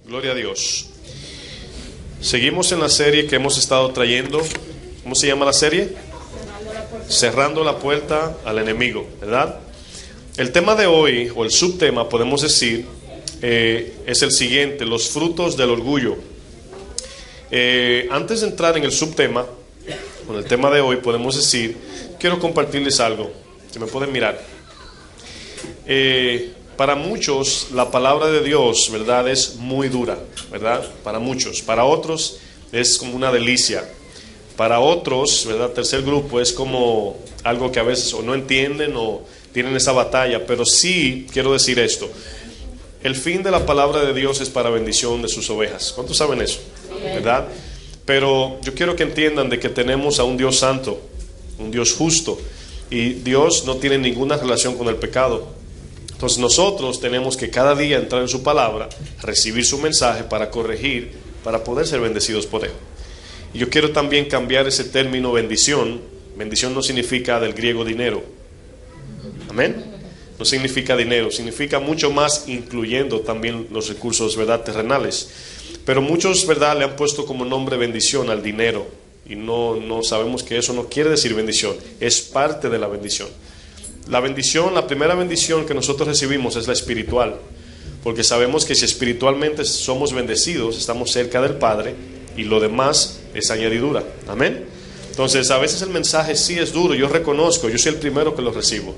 Gloria a Dios. Seguimos en la serie que hemos estado trayendo. ¿Cómo se llama la serie? Cerrando la puerta al enemigo, ¿verdad? El tema de hoy, o el subtema, podemos decir, es el siguiente: los frutos del orgullo. Antes de entrar en el subtema, con el tema de hoy, podemos decir, quiero compartirles algo, que me pueden mirar. Para muchos la palabra de Dios, ¿verdad?, es muy dura, ¿verdad? Para muchos. Para otros es como una delicia. Para otros, ¿verdad?, tercer grupo, es como algo que a veces o no entienden o tienen esa batalla. Pero sí quiero decir esto: el fin de la palabra de Dios es para bendición de sus ovejas. ¿Cuántos saben eso? ¿Verdad? Pero yo quiero que entiendan de que tenemos a un Dios santo, un Dios justo, y Dios no tiene ninguna relación con el pecado. Entonces nosotros tenemos que cada día entrar en su palabra, recibir su mensaje para corregir, para poder ser bendecidos por él. Y yo quiero también cambiar ese término bendición. Bendición no significa del griego dinero. Amén. No significa dinero, significa mucho más, incluyendo también los recursos, ¿verdad?, terrenales. Pero muchos, ¿verdad?, le han puesto como nombre bendición al dinero. Y no sabemos que eso no quiere decir bendición, es parte de la bendición. La bendición, la primera bendición que nosotros recibimos es la espiritual, porque sabemos que si espiritualmente somos bendecidos, estamos cerca del Padre, y lo demás es añadidura. Amén. Entonces a veces el mensaje sí es duro, yo reconozco, yo soy el primero que lo recibo,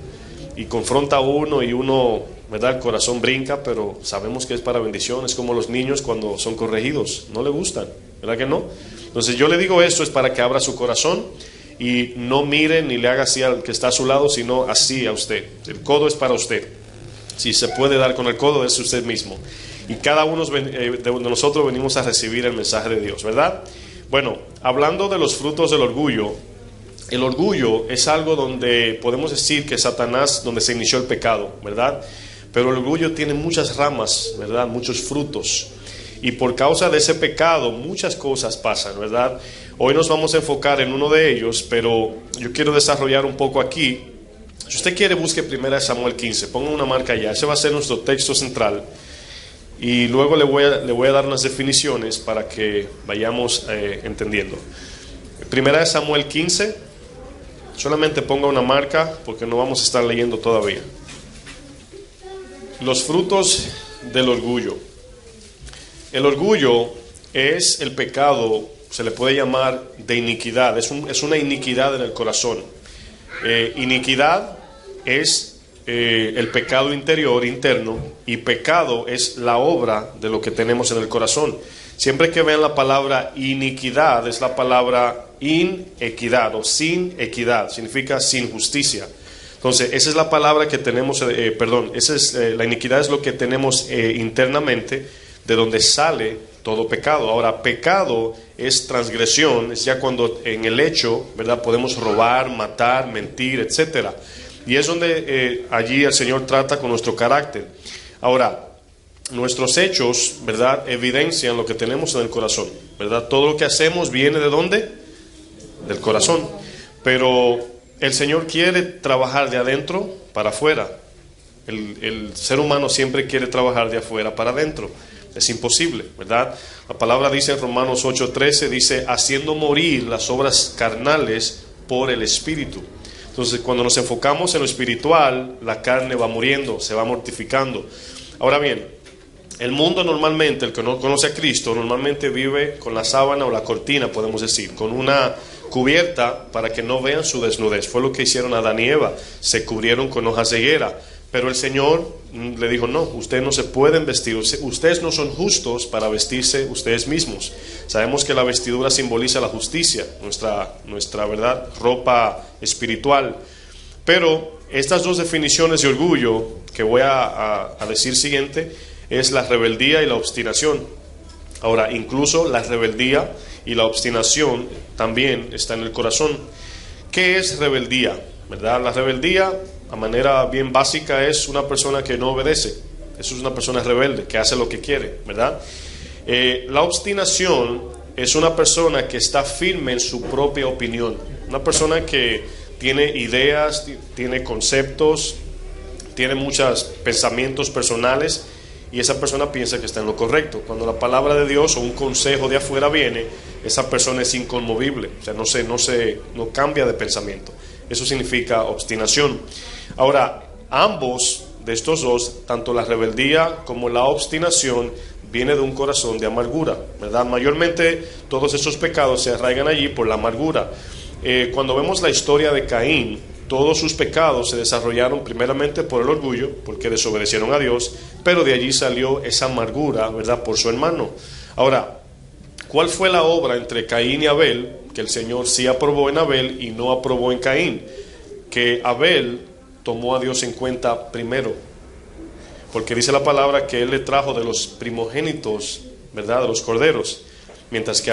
y confronta a uno y uno, ¿verdad?, el corazón brinca, pero sabemos que es para bendición. Es como los niños cuando son corregidos, no le gustan, ¿verdad que no? Entonces yo le digo esto es para que abra su corazón y no mire ni le haga así al que está a su lado, sino así a usted. El codo es para usted. Si se puede dar con el codo, es usted mismo. Y cada uno de nosotros venimos a recibir el mensaje de Dios, ¿verdad? Bueno, hablando de los frutos del orgullo, el orgullo es algo donde podemos decir que Satanás, donde se inició el pecado, ¿verdad? Pero el orgullo tiene muchas ramas, ¿verdad? Muchos frutos. Y por causa de ese pecado muchas cosas pasan, ¿verdad? Hoy nos vamos a enfocar en uno de ellos, pero yo quiero desarrollar un poco aquí. Si usted quiere, busque 1 Samuel 15, ponga una marca allá. Ese va a ser nuestro texto central. Y luego le voy a dar unas definiciones para que vayamos entendiendo. 1 Samuel 15, solamente ponga una marca porque no vamos a estar leyendo todavía. Los frutos del orgullo. El orgullo es el pecado, se le puede llamar de iniquidad, es una iniquidad en el corazón. Iniquidad es el pecado interior, interno, y pecado es la obra de lo que tenemos en el corazón. Siempre que vean la palabra iniquidad, es la palabra inequidad o sin equidad, significa sin justicia. Entonces, esa es la palabra que tenemos, la iniquidad es lo que tenemos internamente, de donde sale todo pecado. Ahora, pecado es transgresión, es ya cuando en el hecho, ¿verdad?, podemos robar, matar, mentir, etcétera. Y es donde allí el Señor trata con nuestro carácter. Ahora, nuestros hechos, ¿verdad?, evidencian lo que tenemos en el corazón, ¿verdad? Todo lo que hacemos viene ¿de dónde? Del corazón. Pero el Señor quiere trabajar de adentro para afuera. El ser humano siempre quiere trabajar de afuera para adentro. Es imposible, ¿verdad? La palabra dice en Romanos 8:13, dice, haciendo morir las obras carnales por el Espíritu. Entonces, cuando nos enfocamos en lo espiritual, la carne va muriendo, se va mortificando. Ahora bien, el mundo normalmente, el que no conoce a Cristo, normalmente vive con la sábana o la cortina, podemos decir, con una cubierta para que no vean su desnudez. Fue lo que hicieron Adán y Eva, se cubrieron con hojas de higuera. Pero el Señor le dijo, no, ustedes no se pueden vestir, ustedes no son justos para vestirse ustedes mismos. Sabemos que la vestidura simboliza la justicia, nuestra ¿verdad?, ropa espiritual. Pero estas dos definiciones de orgullo que voy a decir siguiente, es la rebeldía y la obstinación. Ahora, incluso la rebeldía y la obstinación también está en el corazón. ¿Qué es rebeldía? ¿Verdad? La rebeldía, a manera bien básica, es una persona que no obedece. Eso es una persona rebelde, que hace lo que quiere, ¿verdad? La obstinación es una persona que está firme en su propia opinión. Una persona que tiene ideas, tiene conceptos, tiene muchos pensamientos personales y esa persona piensa que está en lo correcto. Cuando la palabra de Dios o un consejo de afuera viene, esa persona es inconmovible, o sea, no cambia de pensamiento. Eso significa obstinación. Ahora, ambos de estos dos, tanto la rebeldía como la obstinación, viene de un corazón de amargura, ¿verdad? Mayormente todos estos pecados se arraigan allí por la amargura. Cuando vemos la historia de Caín, todos sus pecados se desarrollaron primeramente por el orgullo, porque desobedecieron a Dios, pero de allí salió esa amargura, ¿verdad?, por su hermano. Ahora, ¿cuál fue la obra entre Caín y Abel? Que el Señor sí aprobó en Abel y no aprobó en Caín. Que Abel tomó a Dios en cuenta primero, porque dice la palabra que él le trajo de los primogénitos, ¿verdad?, de los corderos, mientras que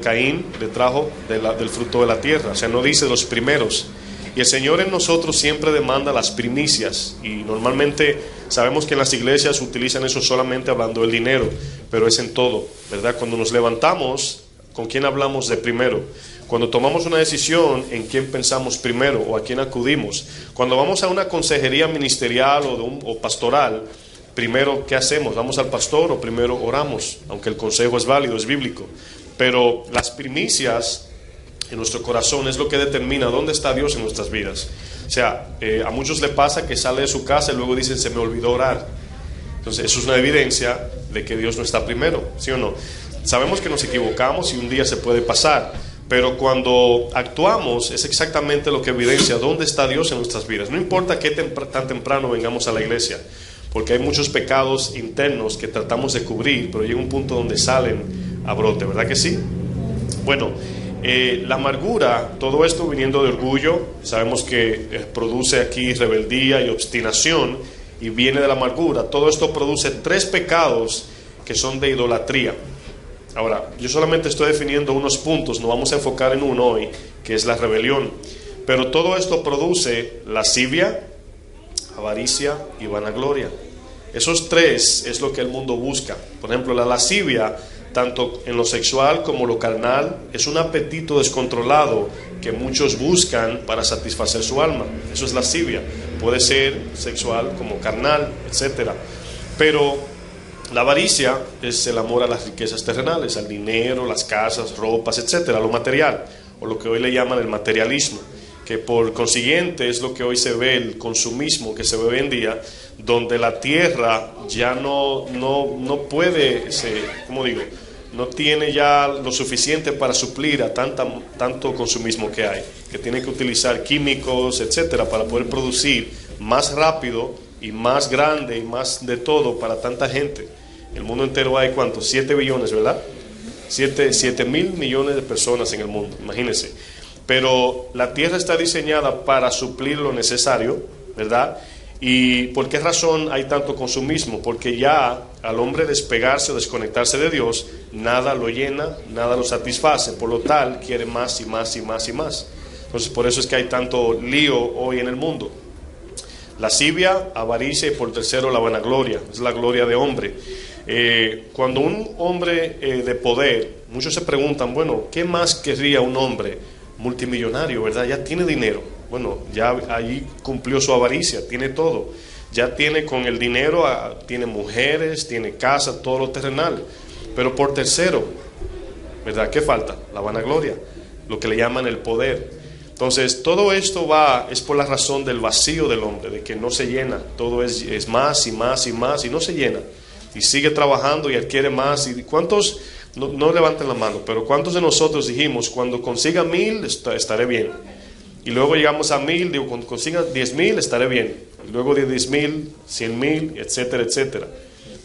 Caín le trajo del fruto de la tierra, o sea, no dice de los primeros. Y el Señor en nosotros siempre demanda las primicias, y normalmente sabemos que en las iglesias utilizan eso solamente hablando del dinero, pero es en todo, ¿verdad? Cuando nos levantamos, ¿con quién hablamos de primero? Cuando tomamos una decisión, ¿en quién pensamos primero o a quién acudimos? Cuando vamos a una consejería ministerial o pastoral, primero, ¿qué hacemos? ¿Vamos al pastor o primero oramos? Aunque el consejo es válido, es bíblico. Pero las primicias en nuestro corazón es lo que determina dónde está Dios en nuestras vidas. O sea, a muchos le pasa que sale de su casa y luego dicen, se me olvidó orar. Entonces, eso es una evidencia de que Dios no está primero, ¿sí o no? Sabemos que nos equivocamos y un día se puede pasar, pero cuando actuamos es exactamente lo que evidencia dónde está Dios en nuestras vidas. No importa qué tan temprano vengamos a la iglesia, porque hay muchos pecados internos que tratamos de cubrir, pero llega un punto donde salen a brote, ¿verdad que sí? Bueno, la amargura, todo esto viniendo de orgullo, sabemos que produce aquí rebeldía y obstinación, y viene de la amargura. Todo esto produce 3 pecados que son de idolatría. Ahora, yo solamente estoy definiendo unos puntos, nos vamos a enfocar en uno hoy, que es la rebelión. Pero todo esto produce lascivia, avaricia y vanagloria. Esos 3 es lo que el mundo busca. Por ejemplo, la lascivia, tanto en lo sexual como lo carnal, es un apetito descontrolado que muchos buscan para satisfacer su alma. Eso es lascivia. Puede ser sexual como carnal, etcétera. Pero la avaricia es el amor a las riquezas terrenales, al dinero, las casas, ropas, etcétera, lo material, o lo que hoy le llaman el materialismo, que por consiguiente es lo que hoy se ve, el consumismo que se ve hoy en día, donde la tierra ya no puede, ¿cómo digo?, no tiene ya lo suficiente para suplir a tanto consumismo que hay, que tiene que utilizar químicos, etcétera, para poder producir más rápido y más grande y más de todo para tanta gente. El mundo entero hay, ¿cuántos? 7 billones, ¿verdad? 7 mil millones de personas en el mundo, imagínense. Pero la tierra está diseñada para suplir lo necesario, ¿verdad? ¿Y por qué razón hay tanto consumismo? Porque ya al hombre despegarse o desconectarse de Dios, nada lo llena, nada lo satisface, por lo tal quiere más y más y más y más. Entonces por eso es que hay tanto lío hoy en el mundo. Lascivia, avaricia y por tercero la vanagloria, es la gloria de hombre. Cuando un hombre de poder, muchos se preguntan, bueno, ¿qué más querría un hombre multimillonario, verdad? Ya tiene dinero, bueno, ya allí cumplió su avaricia, tiene todo, ya tiene con el dinero, tiene mujeres, tiene casa, todo lo terrenal, pero por tercero, ¿verdad? ¿Qué falta? La vanagloria, lo que le llaman el poder. Entonces todo esto es por la razón del vacío del hombre, de que no se llena, todo es más y más y más y no se llena, y sigue trabajando y adquiere más. ¿Y cuántos, no levanten la mano, pero cuántos de nosotros dijimos, cuando consiga 1000 estaré bien? Y luego llegamos a 1000, digo, cuando consiga 10,000 estaré bien, y luego de 10,000, 100,000, etcétera, etcétera.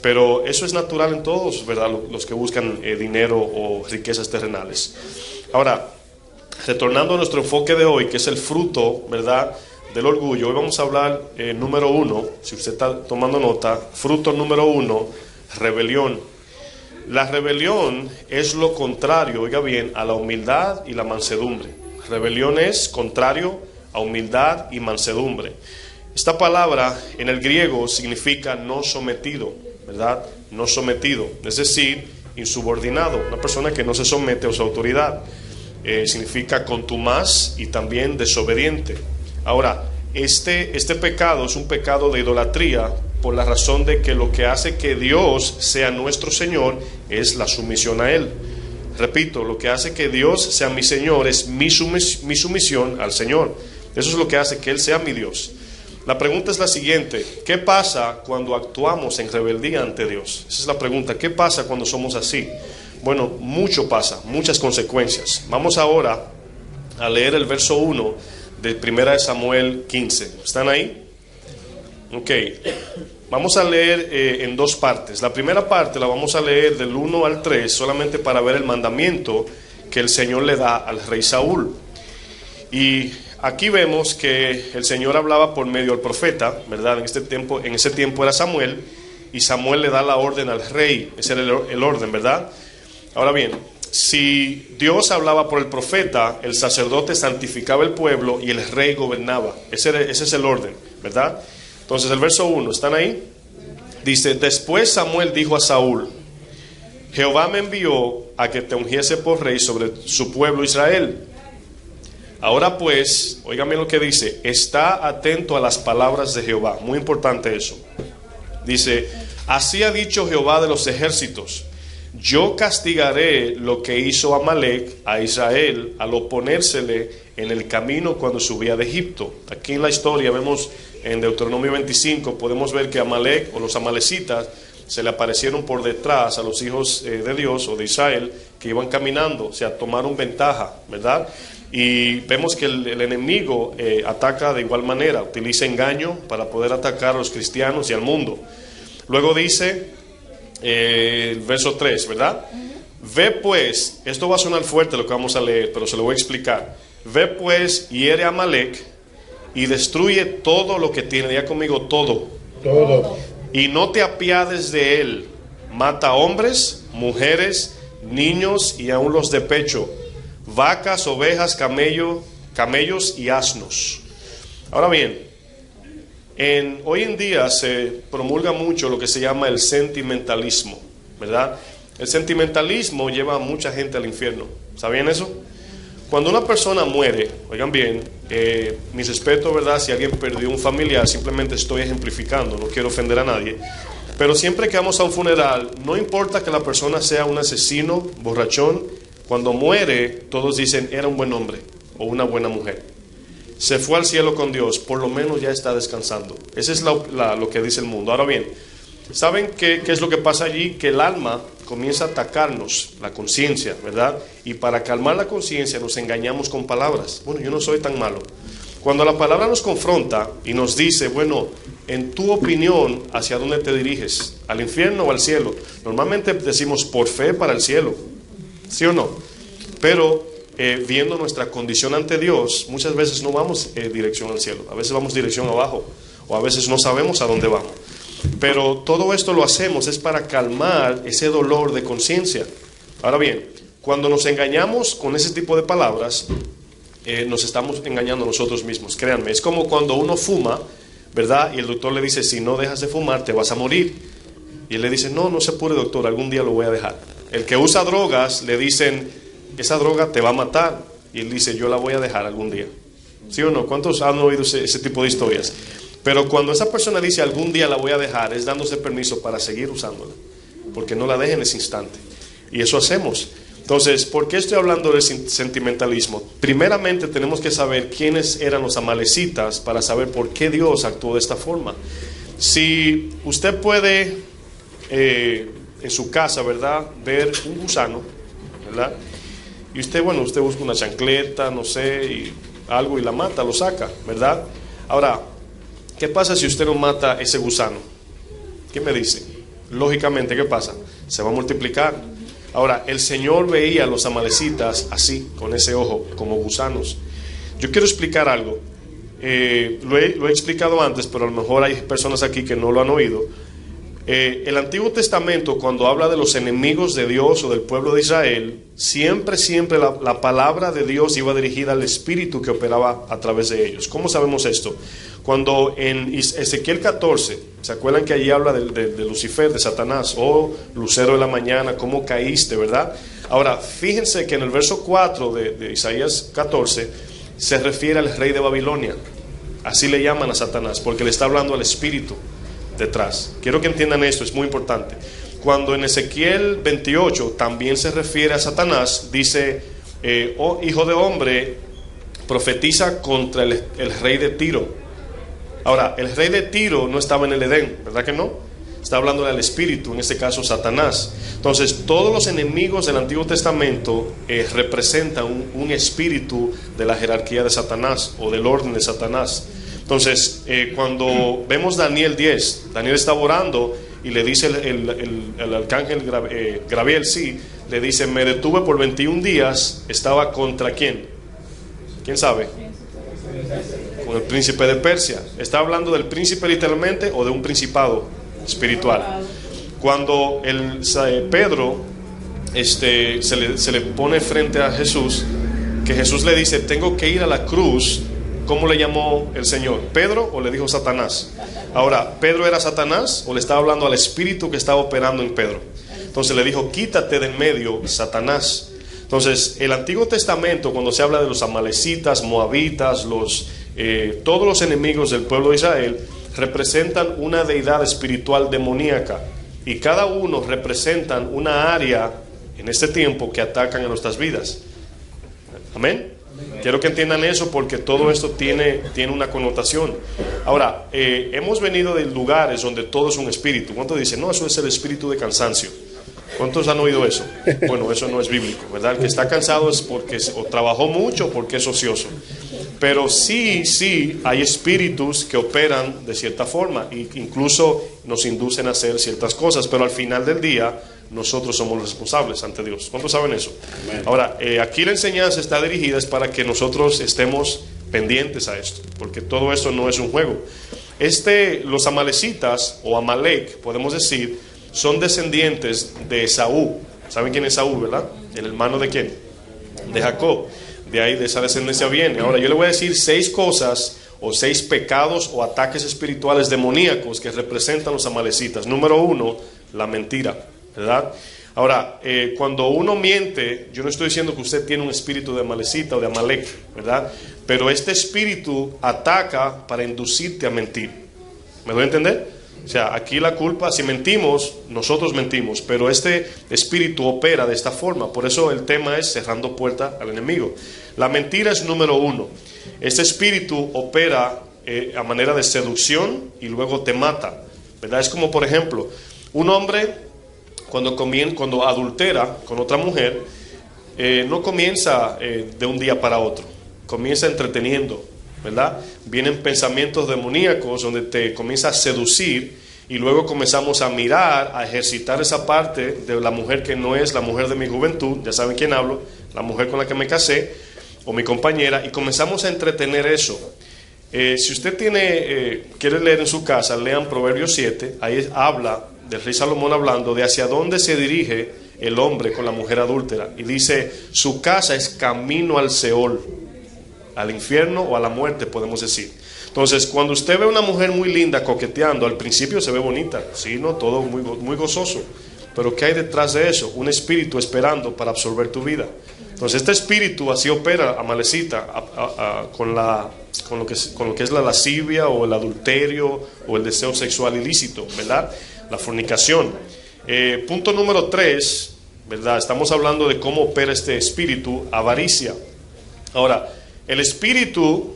Pero eso es natural en todos, ¿verdad? Los que buscan dinero o riquezas terrenales. Ahora, retornando a nuestro enfoque de hoy, que es el fruto, ¿verdad?, del orgullo. Hoy vamos a hablar, número 1, si usted está tomando nota, fruto número 1, rebelión. La rebelión es lo contrario, oiga bien, a la humildad y la mansedumbre. Rebelión es contrario a humildad y mansedumbre. Esta palabra en el griego significa no sometido, ¿verdad? No sometido, es decir, insubordinado, una persona que no se somete a su autoridad. Significa contumaz y también desobediente. Ahora, este pecado es un pecado de idolatría por la razón de que lo que hace que Dios sea nuestro Señor es la sumisión a Él. Repito, lo que hace que Dios sea mi Señor es mi sumisión al Señor. Eso es lo que hace que Él sea mi Dios. La pregunta es la siguiente: ¿qué pasa cuando actuamos en rebeldía ante Dios? Esa es la pregunta. ¿Qué pasa cuando somos así? Bueno, mucho pasa, muchas consecuencias. Vamos ahora a leer el verso 1 de 1 Samuel 15. ¿Están ahí? Ok. Vamos a leer en dos partes. La primera parte la vamos a leer del 1 al 3, solamente para ver el mandamiento que el Señor le da al rey Saúl. Y aquí vemos que el Señor hablaba por medio del profeta, ¿verdad? En ese tiempo era Samuel, y Samuel le da la orden al rey. Ese era el orden, ¿verdad? Ahora bien, si Dios hablaba por el profeta, el sacerdote santificaba el pueblo y el rey gobernaba. Ese es el orden, ¿verdad? Entonces el verso 1, ¿están ahí? Dice: después Samuel dijo a Saúl: Jehová me envió a que te ungiese por rey sobre su pueblo Israel. Ahora pues, óigame lo que dice: está atento a las palabras de Jehová. Muy importante eso. Dice: así ha dicho Jehová de los ejércitos: yo castigaré lo que hizo Amalec a Israel al oponérsele en el camino cuando subía de Egipto. Aquí en la historia vemos, en Deuteronomio 25, podemos ver que Amalec o los amalecitas se le aparecieron por detrás a los hijos de Dios o de Israel que iban caminando, o sea, tomaron ventaja, ¿verdad? Y vemos que el enemigo ataca de igual manera, utiliza engaño para poder atacar a los cristianos y al mundo. Luego dice el verso 3, ¿verdad? Ve pues, esto va a sonar fuerte lo que vamos a leer, pero se lo voy a explicar. Ve pues, hiere a Amalec y destruye todo lo que tiene. Diga conmigo: todo. Todo. Y no te apiades de él. Mata hombres, mujeres, niños y aun los de pecho, vacas, ovejas, camellos y asnos. Ahora bien, hoy en día se promulga mucho lo que se llama el sentimentalismo, ¿verdad? El sentimentalismo lleva a mucha gente al infierno. ¿Sabían eso? Cuando una persona muere, oigan bien, mis respetos, ¿verdad? Si alguien perdió un familiar, simplemente estoy ejemplificando, no quiero ofender a nadie. Pero siempre que vamos a un funeral, no importa que la persona sea un asesino, borrachón, cuando muere, todos dicen: era un buen hombre o una buena mujer. Se fue al cielo con Dios, por lo menos ya está descansando. Eso es lo que dice el mundo. Ahora bien, ¿saben qué es lo que pasa allí? Que el alma comienza a atacarnos, la conciencia, ¿verdad? Y para calmar la conciencia nos engañamos con palabras. Bueno, yo no soy tan malo. Cuando la palabra nos confronta y nos dice: bueno, en tu opinión, ¿hacia dónde te diriges? ¿Al infierno o al cielo? Normalmente decimos por fe para el cielo, ¿sí o no? Pero viendo nuestra condición ante Dios, muchas veces no vamos dirección al cielo. A veces vamos dirección abajo, o a veces no sabemos a dónde vamos. Pero todo esto lo hacemos es para calmar ese dolor de conciencia. Ahora bien, cuando nos engañamos con ese tipo de palabras, nos estamos engañando a nosotros mismos. Créanme, es como cuando uno fuma, ¿verdad? Y el doctor le dice: si no dejas de fumar te vas a morir. Y él le dice: no se apure, doctor, algún día lo voy a dejar. El que usa drogas, le dicen: esa droga te va a matar. Y él dice: yo la voy a dejar algún día. ¿Sí o no? ¿Cuántos han oído ese tipo de historias? Pero cuando esa persona dice: algún día la voy a dejar, es dándose permiso para seguir usándola, porque no la deje en ese instante. Y eso hacemos. Entonces, ¿por qué estoy hablando de sentimentalismo? Primeramente tenemos que saber quiénes eran los amalecitas para saber por qué Dios actuó de esta forma. Si usted puede en su casa, ¿verdad?, ver un gusano, ¿verdad? Y usted busca una chancleta, no sé, y algo, y la mata, lo saca, ¿verdad? Ahora, ¿qué pasa si usted no mata ese gusano? ¿Qué me dice? Lógicamente, ¿qué pasa? Se va a multiplicar. Ahora, el Señor veía a los amalecitas así, con ese ojo, como gusanos. Yo quiero explicar algo. Lo he explicado antes, pero a lo mejor hay personas aquí que no lo han oído. El Antiguo Testamento, cuando habla de los enemigos de Dios o del pueblo de Israel, siempre la palabra de Dios iba dirigida al Espíritu que operaba a través de ellos. ¿Cómo sabemos esto? Cuando en Ezequiel 14, ¿se acuerdan que allí habla de Lucifer, de Satanás? Oh, lucero de la mañana, ¿cómo caíste, verdad? Ahora, fíjense que en el verso 4 de Isaías 14 se refiere al rey de Babilonia. Así le llaman a Satanás, porque le está hablando al Espíritu. detrás. Quiero que entiendan esto, es muy importante. Cuando en Ezequiel 28 también se refiere a Satanás, dice, oh hijo de hombre, profetiza contra el rey de Tiro. Ahora, el rey de Tiro no estaba en el Edén, ¿verdad que no? Está hablando del espíritu, en este caso Satanás. Entonces, todos los enemigos del Antiguo Testamento representan un espíritu de la jerarquía de Satanás o del orden de Satanás. Entonces, cuando vemos Daniel 10, Daniel estaba orando y le dice el arcángel Gabriel, sí, le dice, me detuve por 21 días, estaba contra ¿quién? ¿Quién sabe? Con el príncipe de Persia. ¿Está hablando del príncipe literalmente o de un principado espiritual? Cuando Pedro se le pone frente a Jesús, que Jesús le dice, tengo que ir a la cruz, ¿cómo le llamó el Señor? ¿Pedro o le dijo Satanás? Ahora, ¿Pedro era Satanás o le estaba hablando al espíritu que estaba operando en Pedro? Entonces le dijo, quítate de en medio, Satanás. Entonces, el Antiguo Testamento, cuando se habla de los amalecitas, moabitas, todos los enemigos del pueblo de Israel, representan una deidad espiritual demoníaca. Y cada uno representan una área en este tiempo que atacan a nuestras vidas. Amén. Quiero que entiendan eso porque todo esto tiene una connotación. Ahora, hemos venido de lugares donde todo es un espíritu. ¿Cuántos dicen, no, eso es el espíritu de cansancio? ¿Cuántos han oído eso? Bueno, eso no es bíblico, ¿verdad? El que está cansado es porque o trabajó mucho o porque es ocioso. Pero sí hay espíritus que operan de cierta forma e incluso nos inducen a hacer ciertas cosas, pero al final del día nosotros somos los responsables ante Dios. ¿Cuántos saben eso? Amén. Ahora, aquí la enseñanza está dirigida es para que nosotros estemos pendientes a esto, porque todo esto no es un juego. Los amalecitas o Amalek, podemos decir, son descendientes de Esaú. ¿Saben quién es Esaú, verdad? ¿El hermano de quién? De Jacob. De ahí, de esa descendencia viene. Ahora, yo le voy a decir 6 cosas o 6 pecados o ataques espirituales demoníacos que representan los amalecitas. Número 1, la mentira, ¿verdad? Ahora, cuando uno miente, yo no estoy diciendo que usted tiene un espíritu de amalecita o de Amalek, ¿verdad? Pero este espíritu ataca para inducirte a mentir. ¿Me doy a entender? O sea, aquí la culpa, si mentimos, nosotros mentimos, pero este espíritu opera de esta forma. Por eso el tema es cerrando puerta al enemigo. La mentira es número 1. Este espíritu opera a manera de seducción y luego te mata, ¿verdad? Es como, por ejemplo, un hombre cuando adultera con otra mujer, no comienza de un día para otro, comienza entreteniendo, ¿verdad? Vienen pensamientos demoníacos donde te comienza a seducir y luego comenzamos a mirar, a ejercitar esa parte de la mujer que no es la mujer de mi juventud, ya saben quién hablo, la mujer con la que me casé o mi compañera, y comenzamos a entretener eso. Si usted quiere leer en su casa, lean Proverbios 7, ahí habla del rey Salomón hablando de hacia dónde se dirige el hombre con la mujer adúltera, y dice, su casa es camino al Seol, al infierno o a la muerte, podemos decir. Entonces, cuando usted ve a una mujer muy linda coqueteando, al principio se ve bonita, sí, no, todo muy, muy gozoso, pero ¿qué hay detrás de eso? Un espíritu esperando para absorber tu vida. Entonces, este espíritu así opera, amalecita, con lo que es la lascivia o el adulterio o el deseo sexual ilícito, ¿verdad? La fornicación. Punto número 3, ¿verdad? Estamos hablando de cómo opera este espíritu, avaricia. Ahora, el espíritu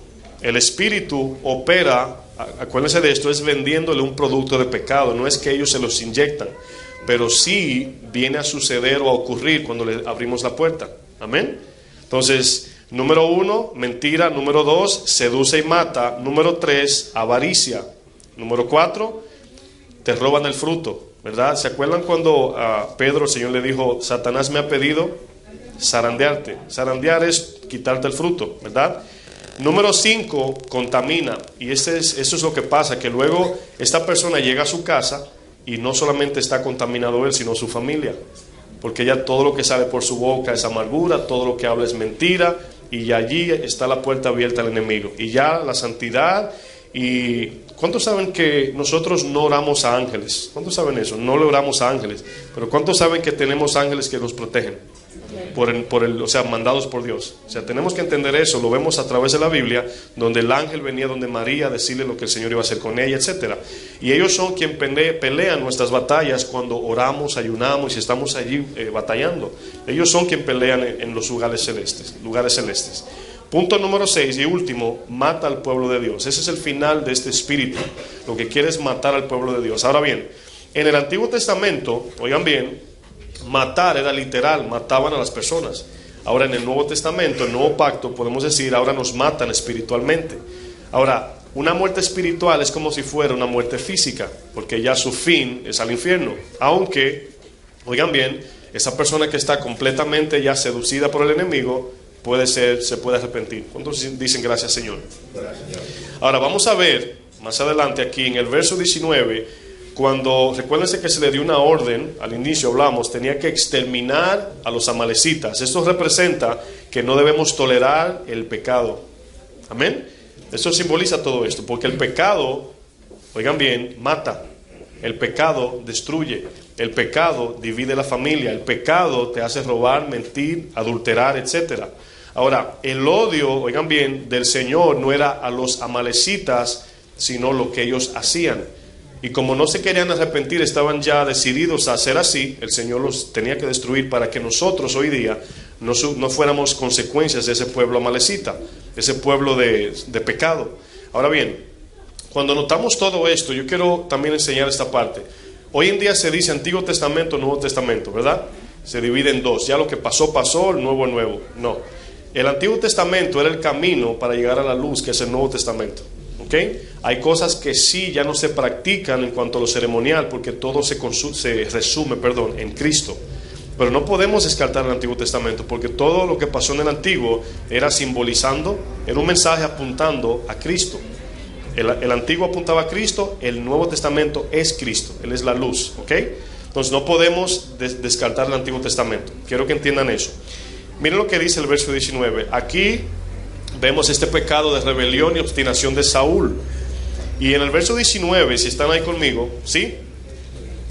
opera, acuérdense de esto, es vendiéndole un producto de pecado. No es que ellos se los inyectan, pero sí viene a suceder o a ocurrir cuando le abrimos la puerta. Amén. Entonces, número 1, mentira. Número 2, seduce y mata. Número 3, avaricia. Número 4, te roban el fruto, ¿verdad? ¿Se acuerdan cuando a Pedro el Señor le dijo, Satanás me ha pedido zarandearte? Zarandear es quitarte el fruto, ¿verdad? Número 5, contamina. Y eso es lo que pasa, que luego esta persona llega a su casa y no solamente está contaminado él, sino su familia. Porque ya todo lo que sale por su boca es amargura, todo lo que habla es mentira, y allí está la puerta abierta al enemigo. Y ya la santidad. ¿Y cuántos saben que nosotros no oramos a ángeles? ¿Cuántos saben eso? No le oramos a ángeles. Pero ¿cuántos saben que tenemos ángeles que nos protegen? o sea, mandados por Dios. O sea, tenemos que entender eso, lo vemos a través de la Biblia, donde el ángel venía donde María a decirle lo que el Señor iba a hacer con ella, etcétera. Y ellos son quien pelean nuestras batallas cuando oramos, ayunamos y estamos allí batallando. Ellos son quien pelean en los lugares celestes. Punto número 6 y último, mata al pueblo de Dios. Ese es el final de este espíritu. Lo que quiere es matar al pueblo de Dios. Ahora bien, en el Antiguo Testamento, oigan bien, matar era literal, mataban a las personas. Ahora en el Nuevo Testamento, el Nuevo Pacto, podemos decir, ahora nos matan espiritualmente. Ahora, una muerte espiritual es como si fuera una muerte física, porque ya su fin es al infierno. Aunque, oigan bien, esa persona que está completamente ya seducida por el enemigo, se puede arrepentir. ¿Cuántos dicen gracias, Señor? Gracias, Señor. Ahora vamos a ver más adelante aquí en el verso 19, cuando, recuérdense que se le dio una orden, al inicio hablamos, tenía que exterminar a los amalecitas. Esto representa que no debemos tolerar el pecado. Amén. Esto simboliza todo esto, porque el pecado, oigan bien, mata. El pecado destruye. El pecado divide la familia. El pecado te hace robar, mentir, adulterar, etcétera. Ahora, el odio, oigan bien, del Señor no era a los amalecitas, sino lo que ellos hacían. Y como no se querían arrepentir, estaban ya decididos a hacer así, el Señor los tenía que destruir para que nosotros hoy día no fuéramos consecuencias de ese pueblo amalecita, ese pueblo de pecado. Ahora bien, cuando notamos todo esto, yo quiero también enseñar esta parte. Hoy en día se dice Antiguo Testamento, Nuevo Testamento, ¿verdad? Se divide en dos. Ya lo que pasó, pasó, el nuevo, nuevo. No. El Antiguo Testamento era el camino para llegar a la luz, que es el Nuevo Testamento. ¿Ok? Hay cosas que sí ya no se practican en cuanto a lo ceremonial, porque todo se resume en Cristo. Pero no podemos descartar el Antiguo Testamento, porque todo lo que pasó en el Antiguo era simbolizando, era un mensaje apuntando a Cristo. El Antiguo apuntaba a Cristo, el Nuevo Testamento es Cristo, Él es la luz, ¿ok? Entonces no podemos descartar el Antiguo Testamento. Quiero que entiendan eso. Miren lo que dice el verso 19. Aquí vemos este pecado de rebelión y obstinación de Saúl. Y en el verso 19, si están ahí conmigo, ¿sí?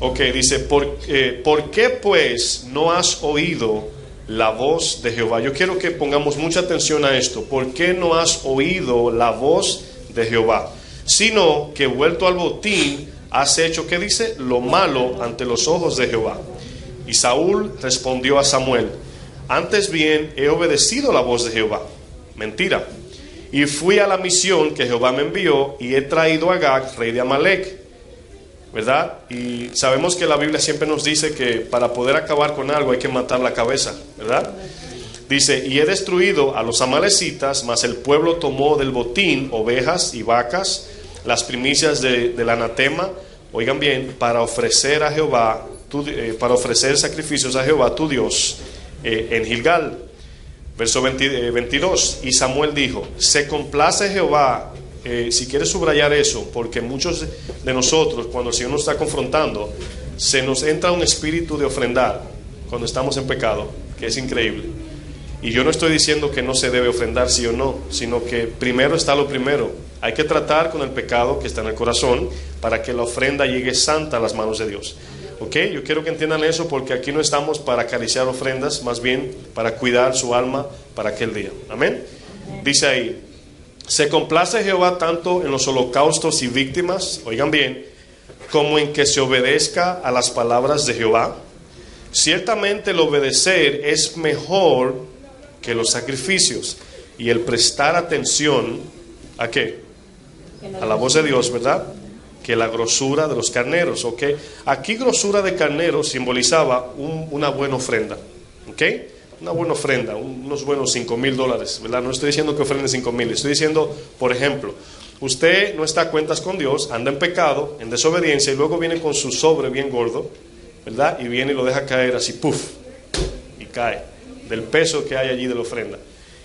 Ok, dice, ¿por qué pues no has oído la voz de Jehová? Yo quiero que pongamos mucha atención a esto. ¿Por qué no has oído la voz de Jehová? Sino que vuelto al botín has hecho, ¿qué dice? Lo malo ante los ojos de Jehová. Y Saúl respondió a Samuel, antes bien he obedecido la voz de Jehová. Mentira. Y fui a la misión que Jehová me envió y he traído a Agag, rey de Amalec. ¿Verdad? Y sabemos que la Biblia siempre nos dice que para poder acabar con algo hay que matar la cabeza, ¿verdad? Dice, y he destruido a los amalecitas, mas el pueblo tomó del botín ovejas y vacas, las primicias del anatema, oigan bien, para ofrecer a Jehová, para ofrecer sacrificios a Jehová tu Dios en Gilgal. Verso 22, y Samuel dijo, se complace Jehová, si quieres subrayar eso, porque muchos de nosotros, cuando el Señor nos está confrontando, se nos entra un espíritu de ofrendar cuando estamos en pecado, que es increíble. Y yo no estoy diciendo que no se debe ofrendar sí o no, sino que primero está lo primero. Hay que tratar con el pecado que está en el corazón para que la ofrenda llegue santa a las manos de Dios. ¿Ok? Yo quiero que entiendan eso, porque aquí no estamos para acariciar ofrendas, más bien para cuidar su alma para aquel día. Amén. Dice ahí, se complace Jehová tanto en los holocaustos y víctimas, oigan bien, como en que se obedezca a las palabras de Jehová. Ciertamente el obedecer es mejor que los sacrificios, y el prestar atención ¿a qué? A la voz de Dios, ¿verdad? Que la grosura de los carneros, ¿ok? Aquí grosura de carnero simbolizaba una buena ofrenda, ¿ok? Una buena ofrenda, unos buenos $5,000, ¿verdad? No estoy diciendo que ofrende 5,000, estoy diciendo, por ejemplo, usted no está a cuentas con Dios, anda en pecado, en desobediencia, y luego viene con su sobre bien gordo, ¿verdad? Y viene y lo deja caer así, ¡puf! Y cae del peso que hay allí de la ofrenda.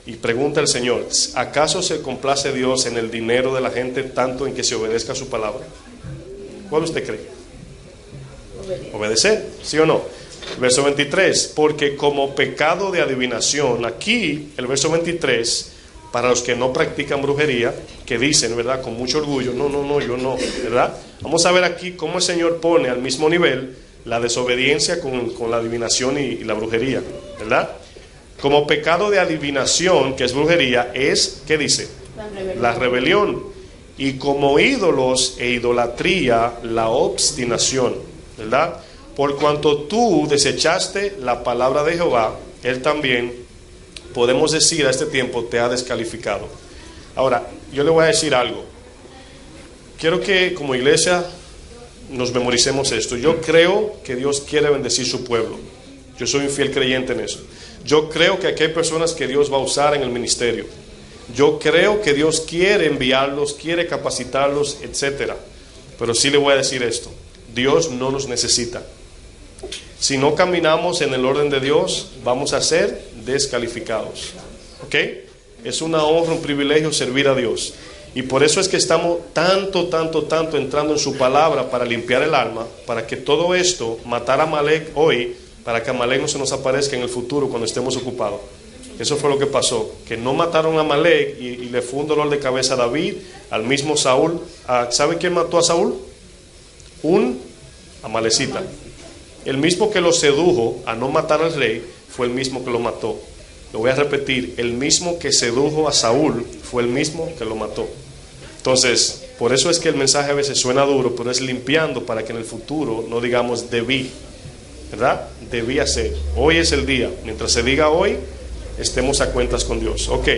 Y pregunta al Señor, ¿acaso se complace Dios en el dinero de la gente tanto en que se obedezca a su palabra? ¿Cuál usted cree? Obedecer, ¿sí o no? Verso 23, porque como pecado de adivinación, aquí el verso 23, para los que no practican brujería, que dicen, ¿verdad? Con mucho orgullo, no, yo no, ¿verdad? Vamos a ver aquí cómo el Señor pone al mismo nivel la desobediencia con la adivinación y la brujería, ¿verdad? Como pecado de adivinación, que es brujería, es, ¿qué dice? La rebelión. Y como ídolos e idolatría, la obstinación, ¿verdad? Por cuanto tú desechaste la palabra de Jehová, Él también, podemos decir a este tiempo, te ha descalificado. Ahora, yo le voy a decir algo. Quiero que como iglesia nos memoricemos esto. Yo creo que Dios quiere bendecir su pueblo. Yo soy un fiel creyente en eso. Yo creo que aquí hay personas que Dios va a usar en el ministerio. Yo creo que Dios quiere enviarlos, quiere capacitarlos, etcétera. Pero sí le voy a decir esto. Dios no nos necesita. Si no caminamos en el orden de Dios, vamos a ser descalificados. ¿Ok? Es una honra, un privilegio servir a Dios. Y por eso es que estamos tanto entrando en su palabra para limpiar el alma, para que todo esto, matar a Amalek hoy, para que Amalek no se nos aparezca en el futuro cuando estemos ocupados. Eso fue lo que pasó, que no mataron a Amalek y le fue un dolor de cabeza a David, al mismo Saúl. ¿Sabe quién mató a Saúl? Un amalecita. El mismo que lo sedujo a no matar al rey fue el mismo que lo mató. Lo voy a repetir, el mismo que sedujo a Saúl fue el mismo que lo mató. Entonces, por eso es que el mensaje a veces suena duro, pero es limpiando para que en el futuro no digamos debí, ¿verdad? Debí hacer. Hoy es el día. Mientras se diga hoy, estemos a cuentas con Dios. Ok.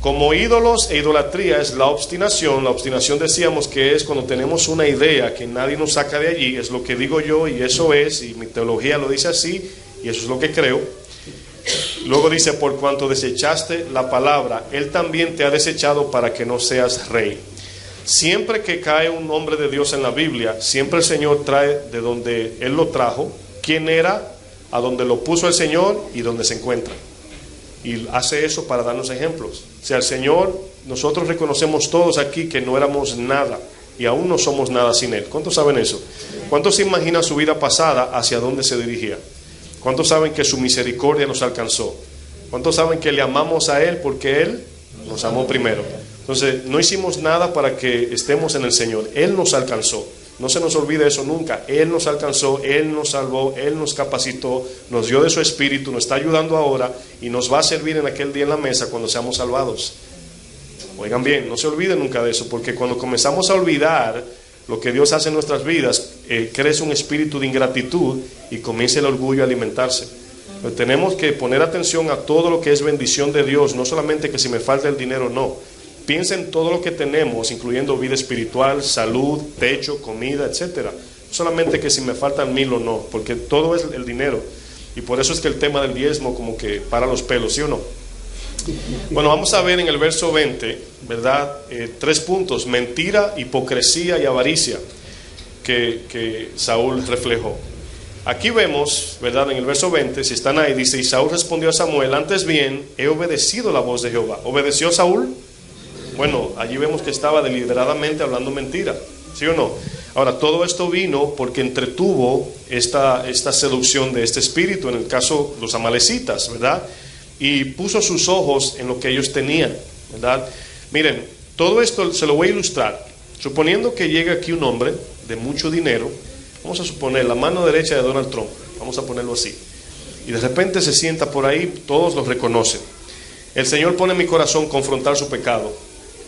Como ídolos e idolatría es la obstinación. La obstinación decíamos que es cuando tenemos una idea que nadie nos saca de allí. Es lo que digo yo y eso es, y mi teología lo dice así, y eso es lo que creo. Luego dice, por cuanto desechaste la palabra, Él también te ha desechado para que no seas rey. Siempre que cae un hombre de Dios en la Biblia, siempre el Señor trae de donde Él lo trajo, quién era, a donde lo puso el Señor y donde se encuentra. Y hace eso para darnos ejemplos. O sea, el Señor, nosotros reconocemos todos aquí que no éramos nada y aún no somos nada sin Él. ¿Cuántos saben eso? ¿Cuántos se imaginan su vida pasada hacia dónde se dirigía? ¿Cuántos saben que su misericordia nos alcanzó? ¿Cuántos saben que le amamos a Él porque Él nos amó primero? Entonces, no hicimos nada para que estemos en el Señor. Él nos alcanzó. No se nos olvide eso nunca. Él nos alcanzó, Él nos salvó, Él nos capacitó, nos dio de su Espíritu, nos está ayudando ahora y nos va a servir en aquel día en la mesa cuando seamos salvados. Oigan bien, no se olviden nunca de eso, porque cuando comenzamos a olvidar lo que Dios hace en nuestras vidas, crece un espíritu de ingratitud y comienza el orgullo a alimentarse. Pero tenemos que poner atención a todo lo que es bendición de Dios, no solamente que si me falta el dinero, no. Piensa en todo lo que tenemos, incluyendo vida espiritual, salud, techo, comida, etcétera. No solamente que si me faltan 1000 o no, porque todo es el dinero. Y por eso es que el tema del diezmo como que para los pelos, ¿sí o no? Bueno, vamos a ver en el verso 20, ¿verdad? 3 puntos: mentira, hipocresía y avaricia que Saúl reflejó. Aquí vemos, ¿verdad? En el verso 20, si están ahí, dice, y Saúl respondió a Samuel, antes bien, he obedecido la voz de Jehová. ¿Obedeció Saúl? Bueno, allí vemos que estaba deliberadamente hablando mentira, ¿sí o no? Ahora, todo esto vino porque entretuvo esta seducción de este espíritu, en el caso los amalecitas, ¿verdad? Y puso sus ojos en lo que ellos tenían, ¿verdad? Miren, todo esto se lo voy a ilustrar. Suponiendo que llega aquí un hombre de mucho dinero, vamos a suponer la mano derecha de Donald Trump, vamos a ponerlo así, y de repente se sienta por ahí, todos lo reconocen. El Señor pone en mi corazón confrontar su pecado,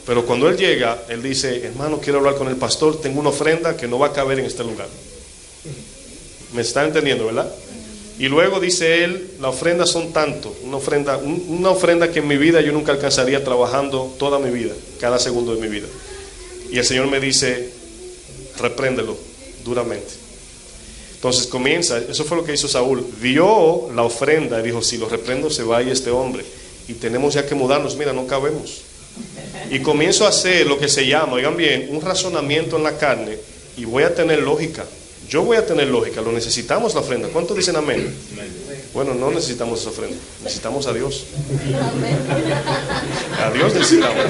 pero cuando él llega, él dice, hermano, quiero hablar con el pastor, tengo una ofrenda que no va a caber en este lugar. ¿Me están entendiendo, verdad? Y luego dice él, la ofrenda son tanto, una ofrenda que en mi vida yo nunca alcanzaría trabajando toda mi vida, cada segundo de mi vida. Y el Señor me dice, repréndelo duramente. Entonces comienza, eso fue lo que hizo Saúl, vio la ofrenda y dijo, si lo reprendo se va a ir este hombre y tenemos ya que mudarnos, mira, no cabemos. Y comienzo a hacer lo que se llama, oigan bien, un razonamiento en la carne y voy a tener lógica. Yo voy a tener lógica, lo necesitamos la ofrenda. ¿Cuántos dicen amén? Bueno, no necesitamos esa ofrenda, necesitamos a Dios. A Dios necesitamos.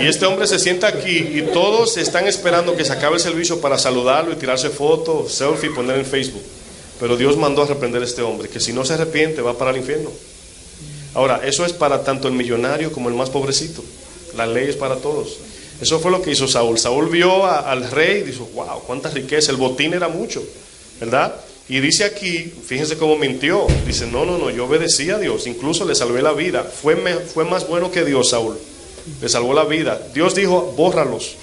Y este hombre se sienta aquí y todos están esperando que se acabe el servicio para saludarlo y tirarse fotos, selfie, poner en Facebook. Pero Dios mandó a reprender a este hombre, que si no se arrepiente va para el infierno. Ahora, eso es para tanto el millonario como el más pobrecito. La ley es para todos. Eso fue lo que hizo Saúl. Saúl vio al rey y dijo, wow, cuánta riqueza, el botín era mucho, ¿verdad? Y dice aquí, fíjense cómo mintió. Dice, no, yo obedecí a Dios, incluso le salvé la vida. Fue más bueno que Dios, Saúl. Le salvó la vida. Dios dijo, bórralos,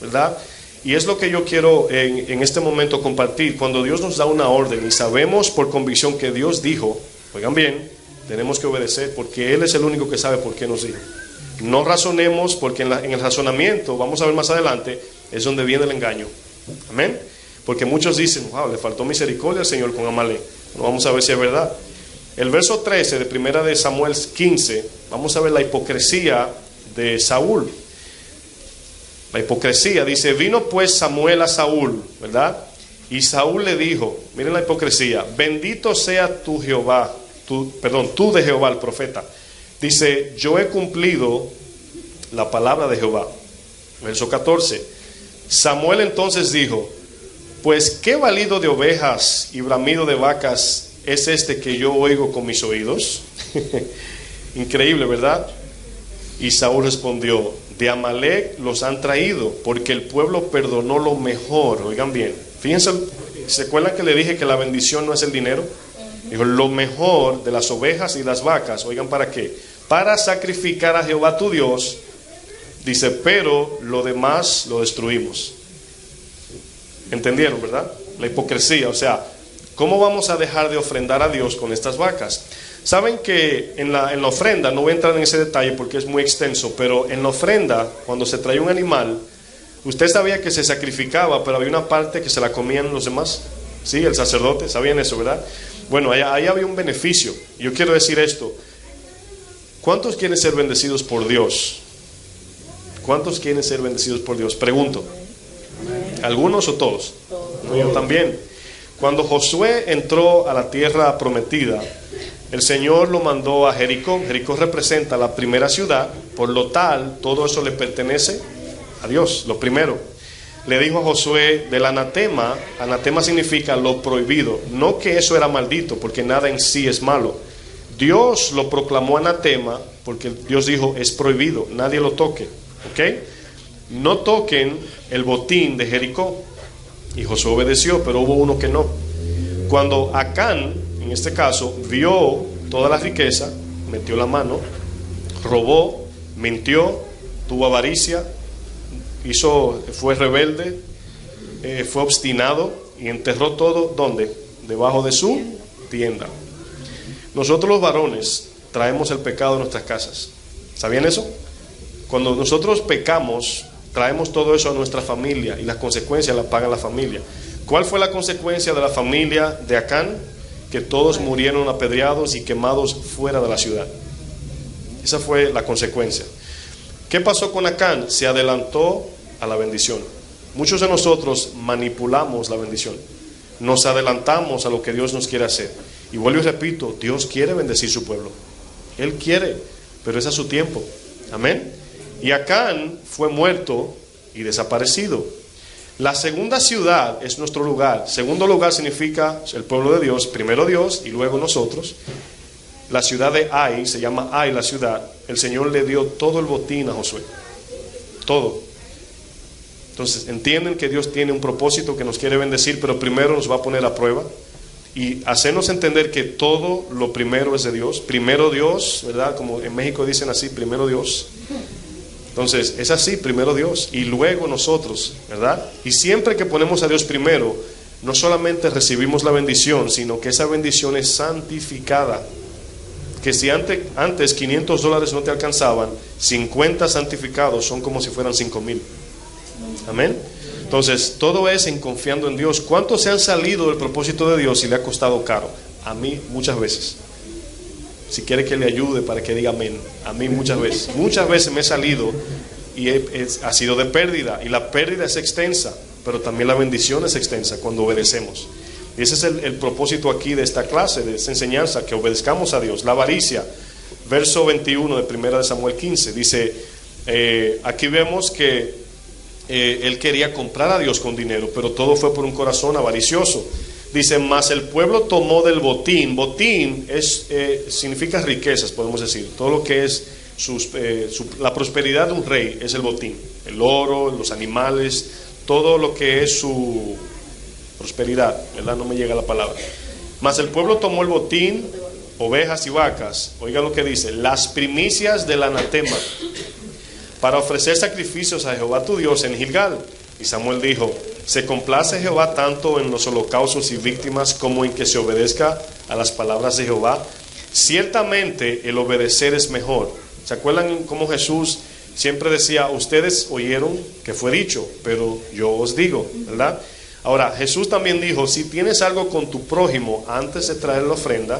¿verdad? Y es lo que yo quiero en este momento compartir. Cuando Dios nos da una orden y sabemos por convicción que Dios dijo, oigan bien, tenemos que obedecer porque Él es el único que sabe por qué nos dijo. No razonemos, porque en el razonamiento, vamos a ver más adelante, es donde viene el engaño. Amén. Porque muchos dicen, wow, le faltó misericordia al Señor con Amalek. Bueno, vamos a ver si es verdad. El verso 13 de primera de Samuel 15, vamos a ver la hipocresía de Saúl. La hipocresía, dice, vino pues Samuel a Saúl, ¿verdad? Y Saúl le dijo, miren la hipocresía, bendito sea tú Jehová, tú de Jehová, el profeta. Dice, yo he cumplido la palabra de Jehová. Verso 14, Samuel entonces dijo, pues qué balido de ovejas y bramido de vacas es este que yo oigo con mis oídos. Increíble, ¿verdad? Y Saúl respondió, de Amalek los han traído, porque el pueblo perdonó lo mejor. Oigan bien, fíjense, ¿se acuerdan que le dije que la bendición no es el dinero? Dijo, lo mejor de las ovejas y las vacas, oigan, ¿para qué? Para sacrificar a Jehová tu Dios. Dice, pero lo demás lo destruimos. ¿Entendieron, verdad? La hipocresía, o sea, ¿cómo vamos a dejar de ofrendar a Dios con estas vacas? Saben que en la ofrenda, no voy a entrar en ese detalle porque es muy extenso, pero en la ofrenda, cuando se trae un animal, usted sabía que se sacrificaba, pero había una parte que se la comían los demás. Sí, el sacerdote, ¿sabían eso, verdad? Bueno, ahí había un beneficio. Yo quiero decir esto. ¿Cuántos quieren ser bendecidos por Dios? ¿Cuántos quieren ser bendecidos por Dios? Pregunto. ¿Algunos o todos? No, yo también. Cuando Josué entró a la tierra prometida, el Señor lo mandó a Jericó. Jericó representa la primera ciudad, por lo tal, todo eso le pertenece a Dios, lo primero. Le dijo a Josué del anatema. Anatema significa lo prohibido, no que eso era maldito, porque nada en sí es malo. Dios lo proclamó anatema, porque Dios dijo, es prohibido, nadie lo toque, ¿ok? No toquen el botín de Jericó. Y Josué obedeció, pero hubo uno que no. Cuando Acán, en este caso, vio toda la riqueza, metió la mano, robó, mintió, tuvo avaricia, fue rebelde, fue obstinado y enterró todo, ¿dónde? Debajo de su tienda. Nosotros los varones traemos el pecado a nuestras casas. ¿Sabían eso? Cuando nosotros pecamos, traemos todo eso a nuestra familia y las consecuencias las paga la familia. ¿Cuál fue la consecuencia de la familia de Acán? Que todos murieron apedreados y quemados fuera de la ciudad. Esa fue la consecuencia. ¿Qué pasó con Acán? Se adelantó a la bendición. Muchos de nosotros manipulamos la bendición. Nos adelantamos a lo que Dios nos quiere hacer. Y vuelvo y repito, Dios quiere bendecir su pueblo. Él quiere, pero es a su tiempo. Amén. Y Acán fue muerto y desaparecido. La segunda ciudad es nuestro lugar. Segundo lugar significa el pueblo de Dios, primero Dios y luego nosotros. La ciudad de Ai, se llama Ai la ciudad. El Señor le dio todo el botín a Josué. Todo. Entonces entienden que Dios tiene un propósito que nos quiere bendecir, pero primero nos va a poner a prueba y hacernos entender que todo lo primero es de Dios. Primero Dios, ¿verdad? Como en México dicen así, primero Dios. Entonces, es así, primero Dios y luego nosotros, ¿verdad? Y siempre que ponemos a Dios primero, no solamente recibimos la bendición, sino que esa bendición es santificada. Que si antes $500 no te alcanzaban, 50 santificados son como si fueran 5,000. Amén. Entonces, todo es en confiando en Dios. ¿Cuántos se han salido del propósito de Dios y le ha costado caro? A mí muchas veces. Si quiere que le ayude para que diga amén. A mí muchas veces me he salido y ha sido de pérdida, y la pérdida es extensa, pero también la bendición es extensa cuando obedecemos. Y ese es el propósito aquí de esta clase, de esta enseñanza, que obedezcamos a Dios. La avaricia, verso 21 de 1 de Samuel 15, dice, aquí vemos que él quería comprar a Dios con dinero, pero todo fue por un corazón avaricioso. Dice, mas el pueblo tomó del botín. Botín significa riquezas, podemos decir. Todo lo que es la prosperidad de un rey es el botín. El oro, los animales, todo lo que es su prosperidad, ¿verdad? No me llega la palabra. Mas el pueblo tomó el botín, ovejas y vacas, oiga lo que dice, las primicias del anatema, para ofrecer sacrificios a Jehová tu Dios en Gilgal. Y Samuel dijo, ¿se complace Jehová tanto en los holocaustos y víctimas como en que se obedezca a las palabras de Jehová? Ciertamente el obedecer es mejor. ¿Se acuerdan cómo Jesús siempre decía, ustedes oyeron que fue dicho, pero yo os digo, ¿verdad? Ahora, Jesús también dijo, si tienes algo con tu prójimo antes de traer la ofrenda,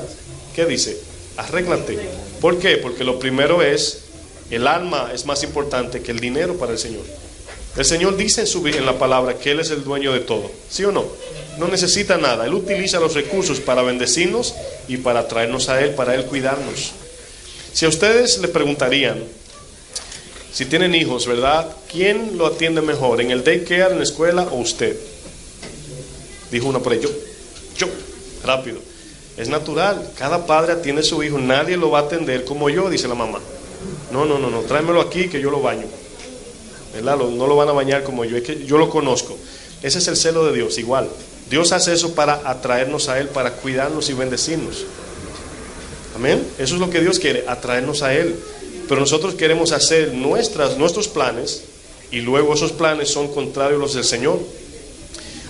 ¿qué dice? Arréglate. ¿Por qué? Porque lo primero es, el alma es más importante que el dinero para el Señor. El Señor dice en la palabra que Él es el dueño de todo, ¿sí o no? No necesita nada, Él utiliza los recursos para bendecirnos y para traernos a Él, para Él cuidarnos. Si a ustedes le preguntarían, si tienen hijos, ¿verdad? ¿Quién lo atiende mejor? ¿En el daycare, en la escuela o usted? Dijo una por ahí, yo, rápido. Es natural, cada padre atiende a su hijo, nadie lo va a atender como yo, dice la mamá. No, tráemelo aquí que yo lo baño. ¿Verdad? No lo van a bañar como yo, es que yo lo conozco. Ese es el celo de Dios, igual. Dios hace eso para atraernos a Él, para cuidarnos y bendecirnos. Amén. Eso es lo que Dios quiere, atraernos a Él. Pero nosotros queremos hacer nuestros planes y luego esos planes son contrarios a los del Señor.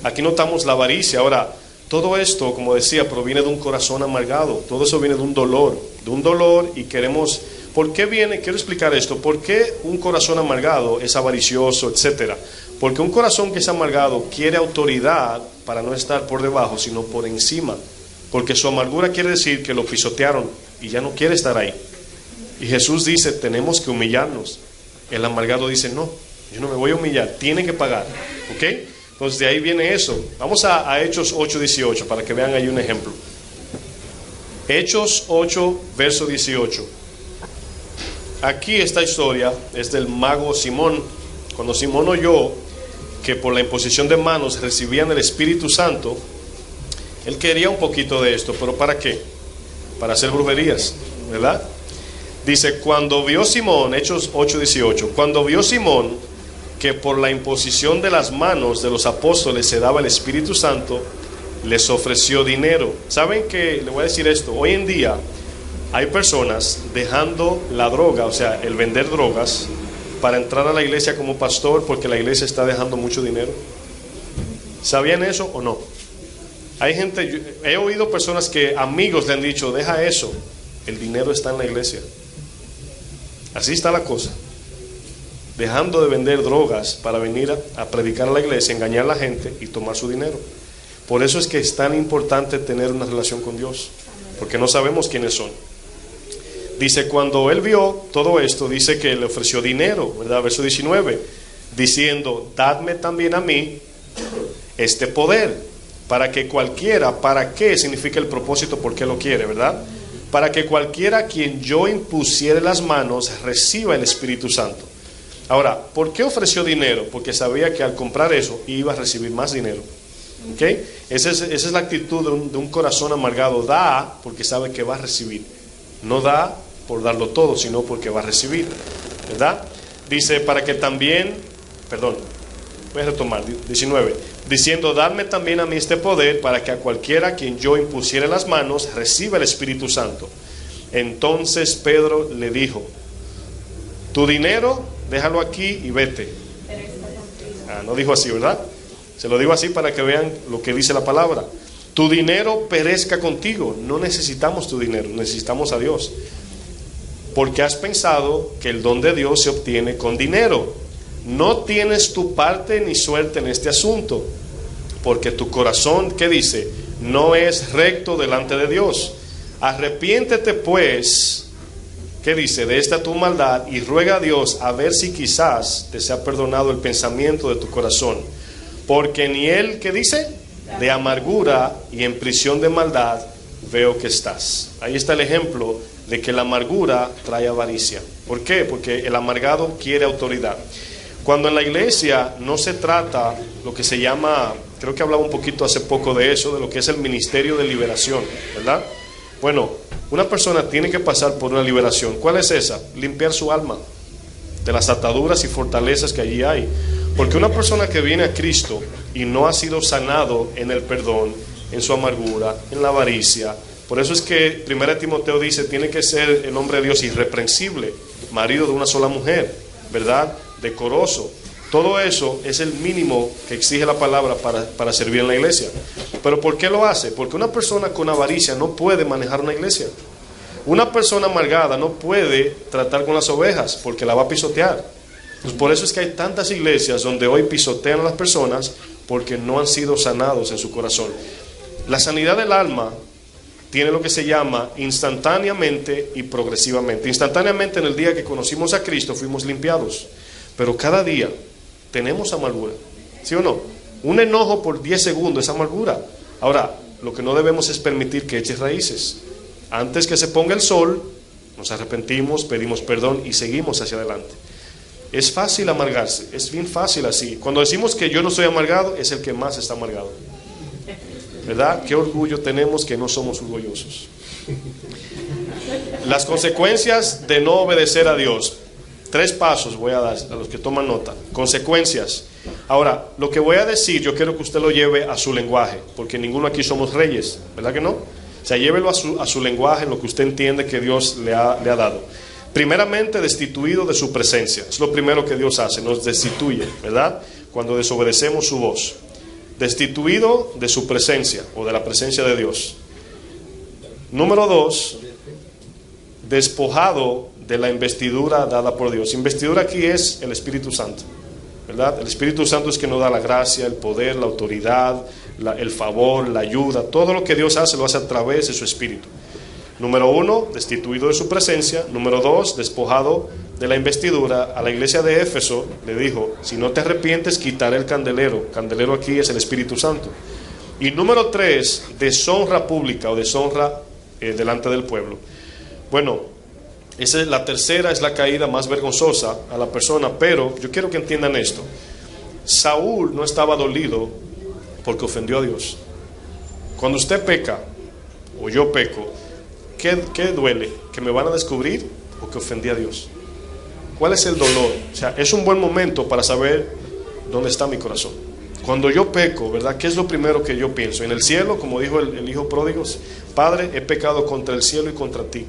Aquí notamos la avaricia. Ahora, todo esto, como decía, proviene de un corazón amargado. Todo eso viene de un dolor y queremos... ¿Por qué viene? Quiero explicar esto. ¿Por qué un corazón amargado es avaricioso, etcétera? Porque un corazón que es amargado quiere autoridad para no estar por debajo, sino por encima. Porque su amargura quiere decir que lo pisotearon y ya no quiere estar ahí. Y Jesús dice, tenemos que humillarnos. El amargado dice, no, yo no me voy a humillar, tiene que pagar. ¿Ok? Entonces de ahí viene eso. Vamos a Hechos 8:18 para que vean ahí un ejemplo. Hechos 8, verso 18. Aquí esta historia es del mago Simón. Cuando Simón oyó que por la imposición de manos recibían el Espíritu Santo, él quería un poquito de esto, pero ¿para qué? Para hacer brujerías, ¿verdad? Dice, cuando vio Simón, Hechos 8:18, cuando vio Simón que por la imposición de las manos de los apóstoles se daba el Espíritu Santo, les ofreció dinero. ¿Saben qué? Le voy a decir esto, hoy en día hay personas dejando la droga, o sea, el vender drogas, para entrar a la iglesia como pastor porque la iglesia está dejando mucho dinero. ¿Sabían eso o no? Hay gente, he oído personas que amigos le han dicho, deja eso, el dinero está en la iglesia. Así está la cosa. Dejando de vender drogas para venir a predicar a la iglesia, engañar a la gente y tomar su dinero. Por eso es que es tan importante tener una relación con Dios, porque no sabemos quiénes son. Dice, cuando él vio todo esto, dice que le ofreció dinero, ¿verdad? Verso 19, diciendo, dadme también a mí este poder, para que cualquiera, ¿para qué significa el propósito? ¿Por qué lo quiere, verdad? Para que cualquiera a quien yo impusiere las manos reciba el Espíritu Santo. Ahora, ¿por qué ofreció dinero? Porque sabía que al comprar eso iba a recibir más dinero. ¿Ok? Esa es la actitud de un corazón amargado. Da porque sabe que va a recibir. No da por darlo todo, sino porque va a recibir, ¿verdad? Dice, para que también, voy a retomar, 19, diciendo, dadme también a mí este poder, para que a cualquiera a quien yo impusiere las manos, reciba el Espíritu Santo. Entonces Pedro le dijo, tu dinero, déjalo aquí y vete. No dijo así, ¿verdad? Se lo digo así para que vean lo que dice la palabra. Tu dinero perezca contigo. No necesitamos tu dinero, necesitamos a Dios. Porque has pensado que el don de Dios se obtiene con dinero. No tienes tu parte ni suerte en este asunto, porque tu corazón, ¿qué dice? No es recto delante de Dios. Arrepiéntete pues, ¿qué dice? De esta tu maldad, y ruega a Dios a ver si quizás te sea perdonado el pensamiento de tu corazón. Porque ni él, ¿qué dice? De amargura y en prisión de maldad veo que estás. Ahí está el ejemplo de que la amargura trae avaricia. ¿Por qué? Porque el amargado quiere autoridad. Cuando en la iglesia no se trata lo que se llama, creo que hablaba un poquito hace poco de eso, de lo que es el ministerio de liberación, ¿verdad? Bueno, una persona tiene que pasar por una liberación. ¿Cuál es esa? Limpiar su alma de las ataduras y fortalezas que allí hay. Porque una persona que viene a Cristo y no ha sido sanado en el perdón, en su amargura, en la avaricia. Por eso es que 1 Timoteo dice, tiene que ser el hombre de Dios irreprensible, marido de una sola mujer, ¿verdad? Decoroso. Todo eso es el mínimo que exige la palabra para servir en la iglesia. ¿Pero por qué lo hace? Porque una persona con avaricia no puede manejar una iglesia. Una persona amargada no puede tratar con las ovejas porque la va a pisotear. Pues por eso es que hay tantas iglesias donde hoy pisotean a las personas porque no han sido sanados en su corazón. La sanidad del alma tiene lo que se llama instantáneamente y progresivamente. Instantáneamente, en el día que conocimos a Cristo, fuimos limpiados. Pero cada día tenemos amargura, ¿sí o no? Un enojo por 10 segundos es amargura. Ahora, lo que no debemos es permitir que eche raíces. Antes que se ponga el sol, nos arrepentimos, pedimos perdón y seguimos hacia adelante. Es fácil amargarse, es bien fácil así. Cuando decimos que yo no soy amargado, es el que más está amargado, ¿verdad? Qué orgullo tenemos que no somos orgullosos. Las consecuencias de no obedecer a Dios. 3 pasos voy a dar a los que toman nota. Consecuencias. Ahora, lo que voy a decir, yo quiero que usted lo lleve a su lenguaje, porque ninguno aquí somos reyes, ¿verdad que no? O sea, llévelo a su lenguaje, en lo que usted entiende que Dios le ha dado. Primeramente, destituido de su presencia. Es lo primero que Dios hace, nos destituye, ¿verdad? Cuando desobedecemos su voz. Destituido de su presencia, o de la presencia de Dios. Número 2, despojado de la investidura dada por Dios. Investidura aquí es el Espíritu Santo, ¿verdad? El Espíritu Santo es que nos da la gracia, el poder, la autoridad, el favor, la ayuda. Todo lo que Dios hace lo hace a través de su Espíritu. Número 1, destituido de su presencia. Número 2, despojado de la investidura. A la iglesia de Éfeso le dijo, si no te arrepientes, quitaré el candelero. Candelero aquí es el Espíritu Santo. Y número 3, deshonra pública o deshonra delante del pueblo. Bueno, esa es la tercera, es la caída más vergonzosa a la persona. Pero yo quiero que entiendan esto. Saúl no estaba dolido porque ofendió a Dios. Cuando usted peca, o yo peco, ¿qué duele? ¿Que me van a descubrir o que ofendí a Dios? ¿Cuál es el dolor? O sea, es un buen momento para saber dónde está mi corazón. Cuando yo peco, ¿verdad? ¿Qué es lo primero que yo pienso? En el cielo, como dijo el hijo pródigo, Padre, he pecado contra el cielo y contra ti.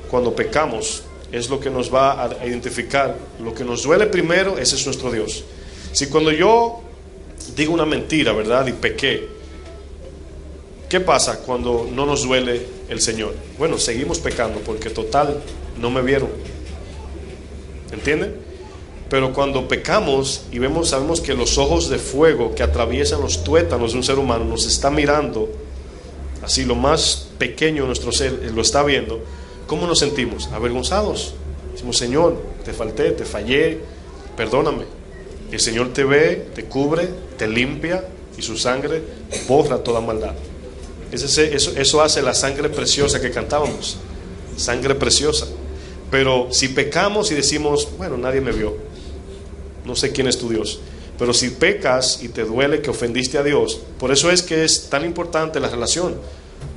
Cuando pecamos, es lo que nos va a identificar. Lo que nos duele primero, ese es nuestro Dios. Si cuando yo digo una mentira, ¿verdad? Y pequé, ¿qué pasa cuando no nos duele el Señor? Bueno, seguimos pecando porque total, no me vieron. ¿Entienden? Pero cuando pecamos y sabemos que los ojos de fuego que atraviesan los tuétanos de un ser humano nos está mirando, así lo más pequeño de nuestro ser lo está viendo, ¿cómo nos sentimos? Avergonzados. Decimos, Señor, te falté, te fallé, perdóname. Y el Señor te ve, te cubre, te limpia y su sangre borra toda maldad. Eso hace la sangre preciosa que cantábamos, sangre preciosa. Pero si pecamos y decimos, bueno, nadie me vio, no sé quién es tu Dios. Pero si pecas y te duele que ofendiste a Dios, por eso es que es tan importante la relación.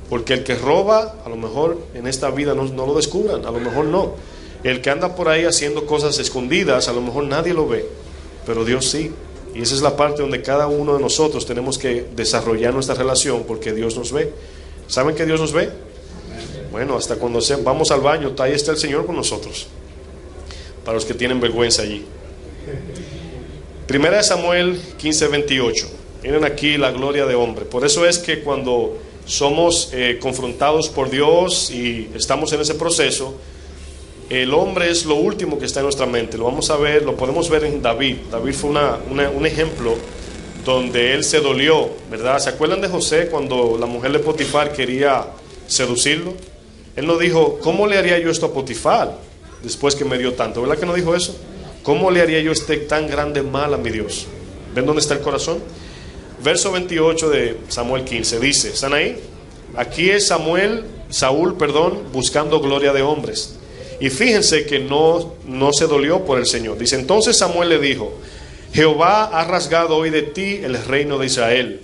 Porque el que roba, a lo mejor en esta vida no lo descubran, a lo mejor no. El que anda por ahí haciendo cosas escondidas, a lo mejor nadie lo ve, pero Dios sí. Y esa es la parte donde cada uno de nosotros tenemos que desarrollar nuestra relación, porque Dios nos ve. ¿Saben que Dios nos ve? Bueno, hasta cuando vamos al baño, ahí está el Señor con nosotros. Para los que tienen vergüenza allí. 1 Samuel 15:28. Miren aquí la gloria de hombre. Por eso es que cuando somos confrontados por Dios y estamos en ese proceso, el hombre es lo último que está en nuestra mente. Lo vamos a ver, lo podemos ver en David. David fue un ejemplo donde él se dolió, ¿verdad? ¿Se acuerdan de José cuando la mujer de Potifar quería seducirlo? Él no dijo, ¿cómo le haría yo esto a Potifar después que me dio tanto? ¿Verdad que no dijo eso? ¿Cómo le haría yo este tan grande mal a mi Dios? ¿Ven dónde está el corazón? Verso 28 de Samuel 15 dice, ¿están ahí? Aquí es Saúl, buscando gloria de hombres. Y fíjense que no se dolió por el Señor. Dice, entonces Samuel le dijo, Jehová ha rasgado hoy de ti el reino de Israel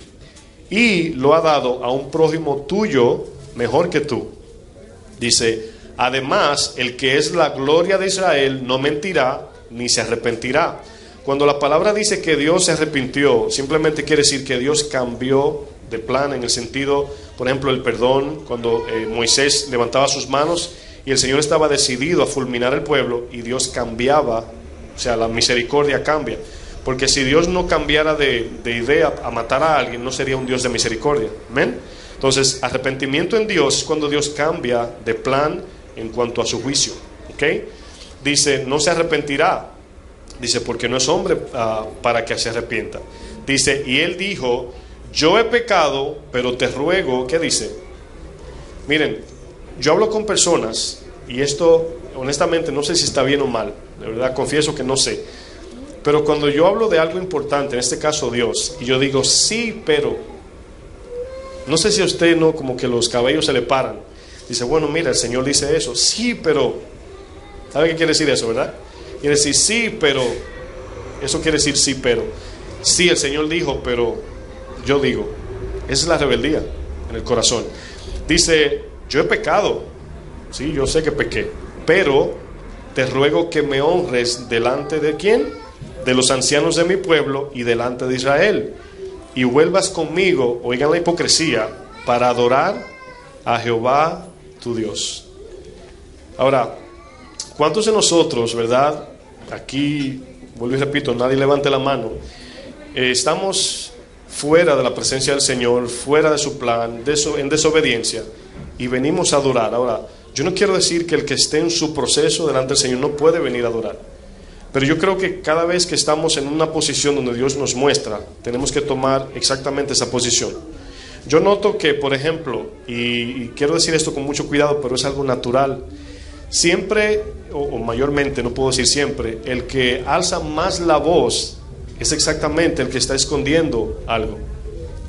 y lo ha dado a un prójimo tuyo mejor que tú. Dice, además, el que es la gloria de Israel no mentirá ni se arrepentirá, Cuando la palabra dice que Dios se arrepintió, simplemente quiere decir que Dios cambió de plan en el sentido, por ejemplo, el perdón, cuando Moisés levantaba sus manos y el Señor estaba decidido a fulminar el pueblo y Dios cambiaba, o sea, la misericordia cambia. Porque si Dios no cambiara de idea a matar a alguien, no sería un Dios de misericordia. ¿Amén? Entonces, arrepentimiento en Dios es cuando Dios cambia de plan en cuanto a su juicio. ¿Ok? Dice, no se arrepentirá. Dice, porque no es hombre para que se arrepienta. Dice, y él dijo, yo he pecado, pero te ruego, ¿qué dice? Miren, yo hablo con personas, y esto honestamente no sé si está bien o mal, de verdad confieso que no sé, pero cuando yo hablo de algo importante, en este caso Dios, y yo digo, sí, pero, no sé si a usted no, como que los cabellos se le paran, dice, bueno, mira, el Señor dice eso, sí, pero, ¿sabe qué quiere decir eso, verdad? Quiere decir sí, pero, eso quiere decir sí, pero, sí, el Señor dijo, pero yo digo. Esa es la rebeldía en el corazón. Dice, yo he pecado, sí, yo sé que pequé, pero te ruego que me honres delante de ¿quién? De los ancianos de mi pueblo y delante de Israel, y vuelvas conmigo, oigan la hipocresía, para adorar a Jehová tu Dios. Ahora, ¿cuántos de nosotros, verdad? Aquí, vuelvo y repito, nadie levante la mano. Estamos fuera de la presencia del Señor, fuera de su plan, en desobediencia, y venimos a adorar. Ahora, yo no quiero decir que el que esté en su proceso delante del Señor no puede venir a adorar, pero yo creo que cada vez que estamos en una posición donde Dios nos muestra, tenemos que tomar exactamente esa posición. Yo noto que, por ejemplo, y quiero decir esto con mucho cuidado, pero es algo natural, siempre, o mayormente, no puedo decir siempre, el que alza más la voz es exactamente el que está escondiendo algo,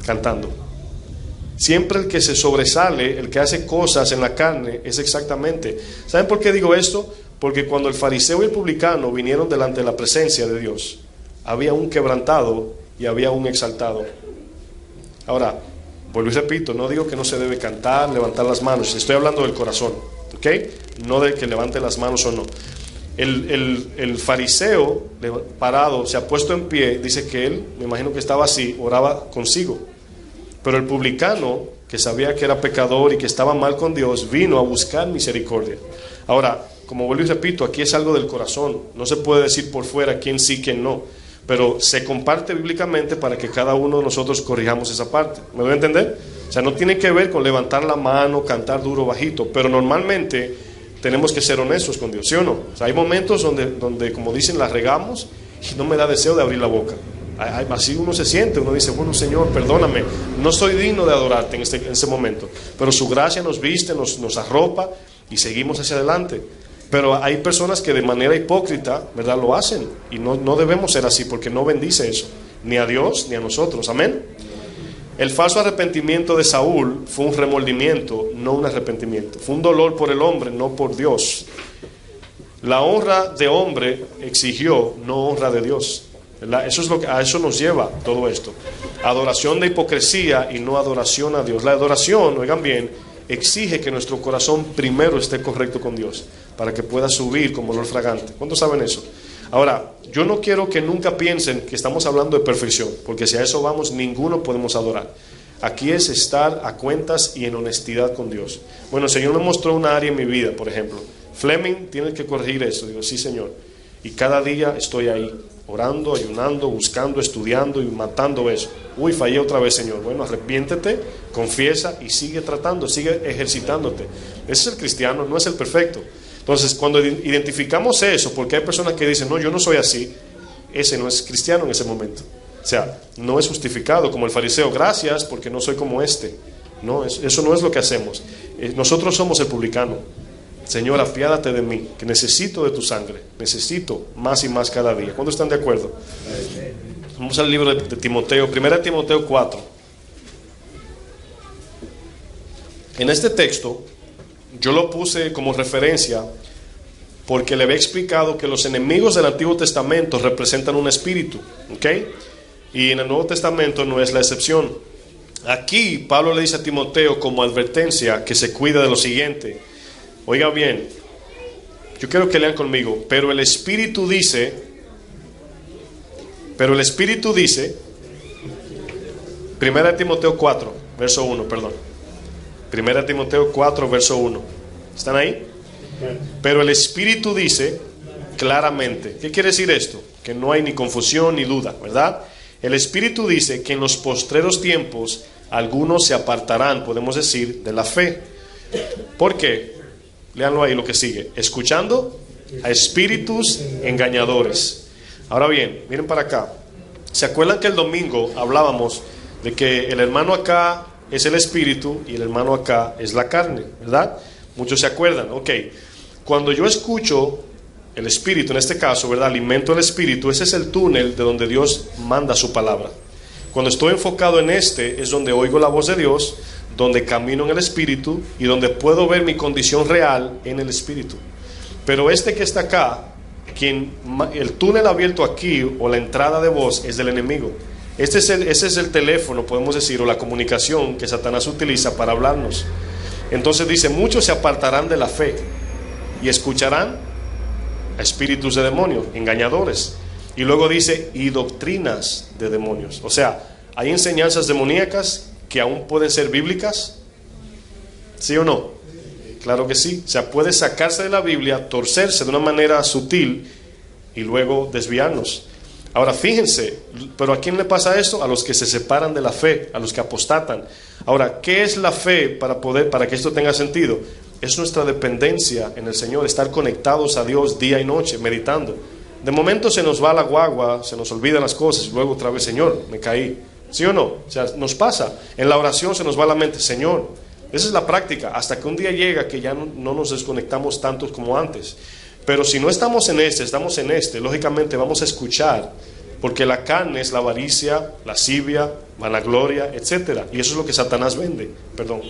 cantando. Siempre el que se sobresale, el que hace cosas en la carne, es exactamente. ¿Saben por qué digo esto? Porque cuando el fariseo y el publicano vinieron delante de la presencia de Dios, había un quebrantado y había un exaltado. Ahora, vuelvo y repito, no digo que no se debe cantar, levantar las manos, estoy hablando del corazón, ¿ok? No de que levante las manos o no. El fariseo parado, se ha puesto en pie, dice que él, me imagino que estaba así, oraba consigo. Pero el publicano, que sabía que era pecador y que estaba mal con Dios, vino a buscar misericordia. Ahora, como vuelvo y repito, aquí es algo del corazón, no se puede decir por fuera quién sí, quién no, pero se comparte bíblicamente para que cada uno de nosotros corrijamos esa parte. ¿Me voy a entender? O sea, no tiene que ver con levantar la mano, cantar duro, bajito, pero normalmente tenemos que ser honestos con Dios, ¿sí o no? O sea, hay momentos donde, como dicen, la regamos y no me da deseo de abrir la boca. Así uno se siente, uno dice, bueno, Señor, perdóname, no soy digno de adorarte en ese momento, pero su gracia nos viste, nos arropa y seguimos hacia adelante. Pero hay personas que de manera hipócrita, ¿verdad?, lo hacen, y no debemos ser así, porque no bendice eso, ni a Dios ni a nosotros. Amén. El falso arrepentimiento de Saúl fue un remordimiento, no un arrepentimiento. Fue un dolor por el hombre, no por Dios. La honra de hombre exigió, no honra de Dios, ¿verdad? Eso es a eso nos lleva todo esto. Adoración de hipocresía y no adoración a Dios. La adoración, oigan bien, exige que nuestro corazón primero esté correcto con Dios, para que pueda subir como olor fragante. ¿Cuántos saben eso? Ahora, yo no quiero que nunca piensen que estamos hablando de perfección, porque si a eso vamos, ninguno podemos adorar. Aquí es estar a cuentas y en honestidad con Dios. Bueno, el Señor me mostró una área en mi vida, por ejemplo. Fleming, tienes que corregir eso. Digo, sí, Señor. Y cada día estoy ahí, orando, ayunando, buscando, estudiando y matando eso. Uy, fallé otra vez, Señor. Bueno, arrepiéntete, confiesa y sigue tratando, sigue ejercitándote. Ese es el cristiano, no es el perfecto. Entonces, cuando identificamos eso, porque hay personas que dicen, no, yo no soy así, ese no es cristiano en ese momento. O sea, no es justificado como el fariseo, gracias porque no soy como este. No, eso no es lo que hacemos. Nosotros somos el publicano. Señor, apiádate de mí, que necesito de tu sangre, necesito más y más cada día. ¿Cuántos están de acuerdo? Vamos al libro de Timoteo, 1 Timoteo 4. En este texto, yo lo puse como referencia porque le había explicado que los enemigos del Antiguo Testamento representan un espíritu, ¿ok? Y en el Nuevo Testamento no es la excepción. Aquí Pablo le dice a Timoteo como advertencia que se cuida de lo siguiente. Oiga bien, yo quiero que lean conmigo, pero el Espíritu dice, Pero el Espíritu dice, 1 Timoteo 4, verso 1, perdón. 1 Timoteo 4, verso 1. ¿Están ahí? Pero el Espíritu dice claramente. ¿Qué quiere decir esto? Que no hay ni confusión ni duda, ¿verdad? El Espíritu dice que en los postreros tiempos algunos se apartarán, podemos decir, de la fe. ¿Por qué? Léanlo ahí lo que sigue. Escuchando a espíritus engañadores. Ahora bien, miren para acá. ¿Se acuerdan que el domingo hablábamos de que el hermano acá es el espíritu y el hermano acá es la carne, ¿verdad? Muchos se acuerdan. Ok. Cuando yo escucho el espíritu, en este caso, ¿verdad? Alimento el espíritu, ese es el túnel de donde Dios manda su palabra. Cuando estoy enfocado en este, es donde oigo la voz de Dios, donde camino en el espíritu y donde puedo ver mi condición real en el espíritu. Pero este que está acá, el túnel abierto aquí o la entrada de voz es del enemigo. Ese es el teléfono, podemos decir, o la comunicación que Satanás utiliza para hablarnos. Entonces dice, muchos se apartarán de la fe y escucharán a espíritus de demonios, engañadores. Y luego dice, y doctrinas de demonios. O sea, hay enseñanzas demoníacas que aún pueden ser bíblicas. ¿Sí o no? Claro que sí. O sea, puede sacarse de la Biblia, torcerse de una manera sutil y luego desviarnos. Ahora fíjense, pero ¿a quién le pasa esto? A los que se separan de la fe, a los que apostatan. Ahora, ¿qué es la fe para que esto tenga sentido? Es nuestra dependencia en el Señor, estar conectados a Dios día y noche, meditando. De momento se nos va la guagua, se nos olvidan las cosas, y luego otra vez, Señor, me caí. ¿Sí o no? O sea, nos pasa. En la oración se nos va la mente, Señor. Esa es la práctica, hasta que un día llega que ya no nos desconectamos tantos como antes. Pero si no estamos en estamos en lógicamente vamos a escuchar, porque la carne es la avaricia, lascivia, vanagloria, etcétera. Y eso es lo que Satanás vende, perdón.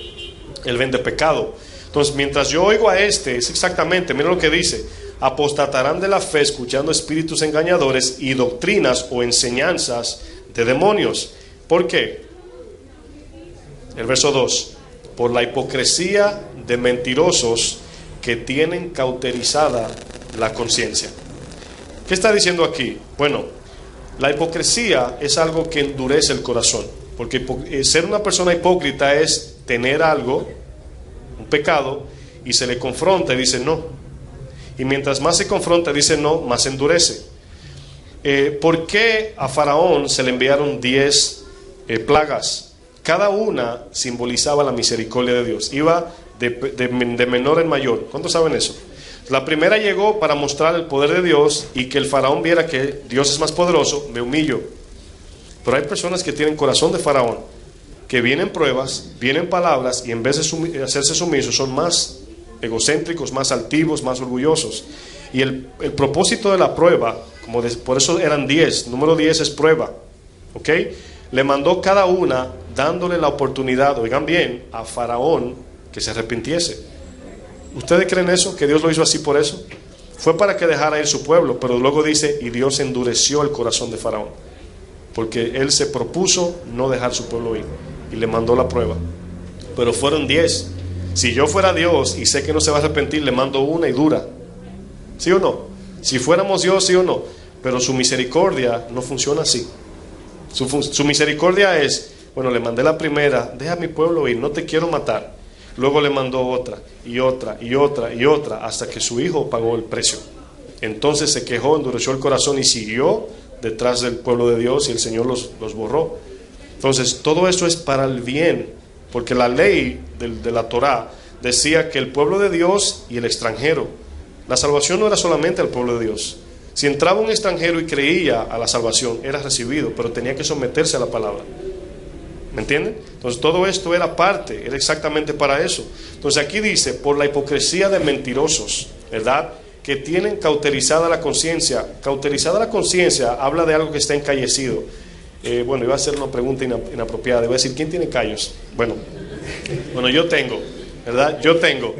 Él vende pecado. Entonces, mientras yo oigo a es exactamente, mira lo que dice, apostatarán de la fe escuchando espíritus engañadores y doctrinas o enseñanzas de demonios. ¿Por qué? El verso 2, por la hipocresía de mentirosos que tienen cauterizada la conciencia. ¿Qué está diciendo aquí? Bueno, la hipocresía es algo que endurece el corazón, porque ser una persona hipócrita es tener algo, un pecado, y se le confronta y dice no. Y mientras más se confronta, dice no, más endurece. ¿Por qué a Faraón se le enviaron 10 plagas? Cada una simbolizaba la misericordia de Dios. Iba de menor en mayor. ¿Cuántos saben eso? La primera llegó para mostrar el poder de Dios y que el Faraón viera que Dios es más poderoso. Me humillo. Pero hay personas que tienen corazón de Faraón, que vienen pruebas, vienen palabras, y en vez de hacerse sumisos son más egocéntricos, más altivos, más orgullosos. Y el propósito de la prueba, por eso eran 10, número 10 es prueba, ¿ok? Le mandó cada una dándole la oportunidad, oigan bien, a Faraón que se arrepintiese. ¿Ustedes creen eso? ¿Que Dios lo hizo así por eso? Fue para que dejara ir su pueblo, pero luego dice, y Dios endureció el corazón de Faraón, porque él se propuso no dejar su pueblo ir, y le mandó la prueba. Pero fueron 10. Si yo fuera Dios y sé que no se va a arrepentir, le mando una y dura. ¿Sí o no? Si fuéramos Dios, sí o no. Pero su misericordia no funciona así. Su misericordia es, bueno, le mandé la primera, deja a mi pueblo ir, no te quiero matar. Luego le mandó otra, y otra, y otra, y otra, hasta que su hijo pagó el precio. Entonces se quejó, endureció el corazón y siguió detrás del pueblo de Dios, y el Señor los borró. Entonces todo eso es para el bien, porque la ley de la Torá decía que el pueblo de Dios y el extranjero, la salvación no era solamente al pueblo de Dios. Si entraba un extranjero y creía a la salvación, era recibido, pero tenía que someterse a la palabra. ¿Me entienden? Entonces todo esto era parte, era exactamente para eso. Entonces aquí dice, por la hipocresía de mentirosos, ¿verdad? Que tienen cauterizada la conciencia. Cauterizada la conciencia habla de algo que está encallecido. Bueno, iba a hacer una pregunta inapropiada. Iba a decir, ¿quién tiene callos? Bueno, yo tengo, ¿verdad? Yo tengo.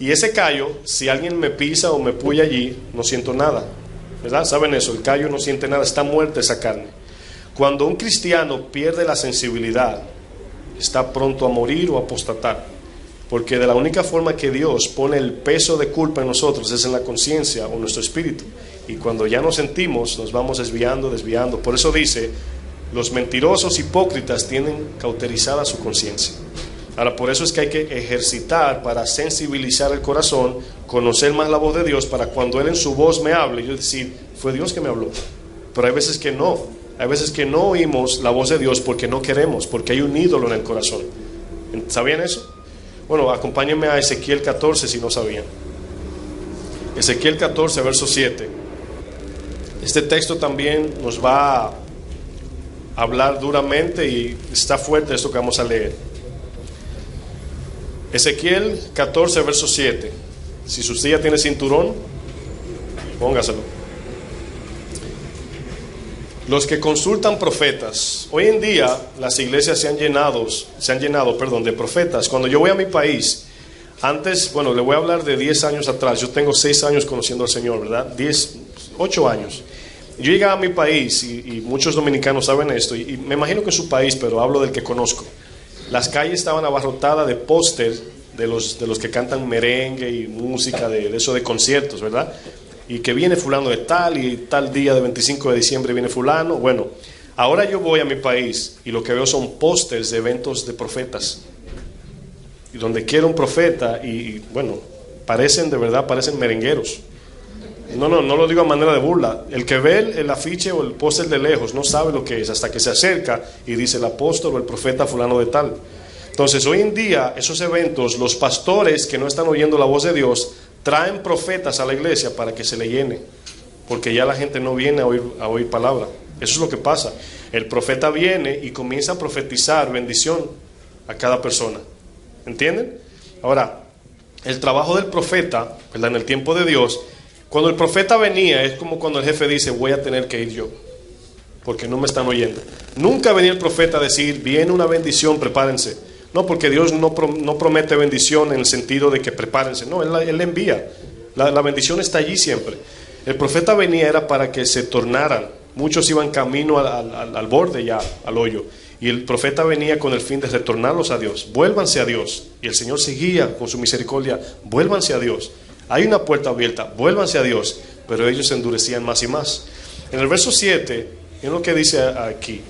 Y ese callo, si alguien me pisa o me puya allí, no siento nada, ¿verdad? ¿Saben eso? El callo no siente nada, está muerta esa carne. Cuando un cristiano pierde la sensibilidad, está pronto a morir o a apostatar. Porque de la única forma que Dios pone el peso de culpa en nosotros es en la conciencia o nuestro espíritu. Y cuando ya nos sentimos, nos vamos desviando. Por eso dice, los mentirosos hipócritas tienen cauterizada su conciencia. Ahora, por eso es que hay que ejercitar para sensibilizar el corazón, conocer más la voz de Dios, para cuando Él en su voz me hable, yo decir, fue Dios que me habló. Pero hay veces que no oímos la voz de Dios porque no queremos, porque hay un ídolo en el corazón. ¿Sabían eso? Bueno, acompáñenme a Ezequiel 14 si no sabían. Ezequiel 14, verso 7. Este texto también nos va a hablar duramente y está fuerte esto que vamos a leer. Ezequiel 14, verso 7. Si su silla tiene cinturón, póngaselo. Los que consultan profetas. Hoy en día las iglesias se han llenado de profetas. Cuando yo voy a mi país, antes, bueno, le voy a hablar de 10 años atrás. Yo tengo 6 años conociendo al Señor, ¿verdad? 8 años. Yo llegaba a mi país y muchos dominicanos saben esto, y me imagino que en su país, pero hablo del que conozco. Las calles estaban abarrotadas de póster de los que cantan merengue y música de eso de conciertos, ¿verdad? Y que viene fulano de tal y tal día de 25 de diciembre viene fulano. Bueno, ahora yo voy a mi país y lo que veo son pósters de eventos de profetas. Y donde quiera un profeta y bueno, parecen merengueros. No lo digo a manera de burla. El que ve el afiche o el póster de lejos no sabe lo que es hasta que se acerca y dice el apóstol o el profeta fulano de tal. Entonces hoy en día esos eventos, los pastores que no están oyendo la voz de Dios traen profetas a la iglesia para que se le llene, porque ya la gente no viene a oír palabra. Eso es lo que pasa. El profeta viene y comienza a profetizar bendición a cada persona. ¿Entienden? Ahora, el trabajo del profeta, ¿verdad? En el tiempo de Dios, cuando el profeta venía, es como cuando el jefe dice, voy a tener que ir yo, porque no me están oyendo. Nunca venía el profeta a decir, viene una bendición, prepárense. No, porque Dios no promete bendición en el sentido de que prepárense. No, Él envía. La bendición está allí siempre. El profeta venía era para que se tornaran. Muchos iban camino al borde ya, al hoyo. Y el profeta venía con el fin de retornarlos a Dios. Vuélvanse a Dios. Y el Señor seguía con su misericordia. Vuélvanse a Dios. Hay una puerta abierta. Vuélvanse a Dios. Pero ellos se endurecían más y más. En el verso 7, es lo que dice aquí.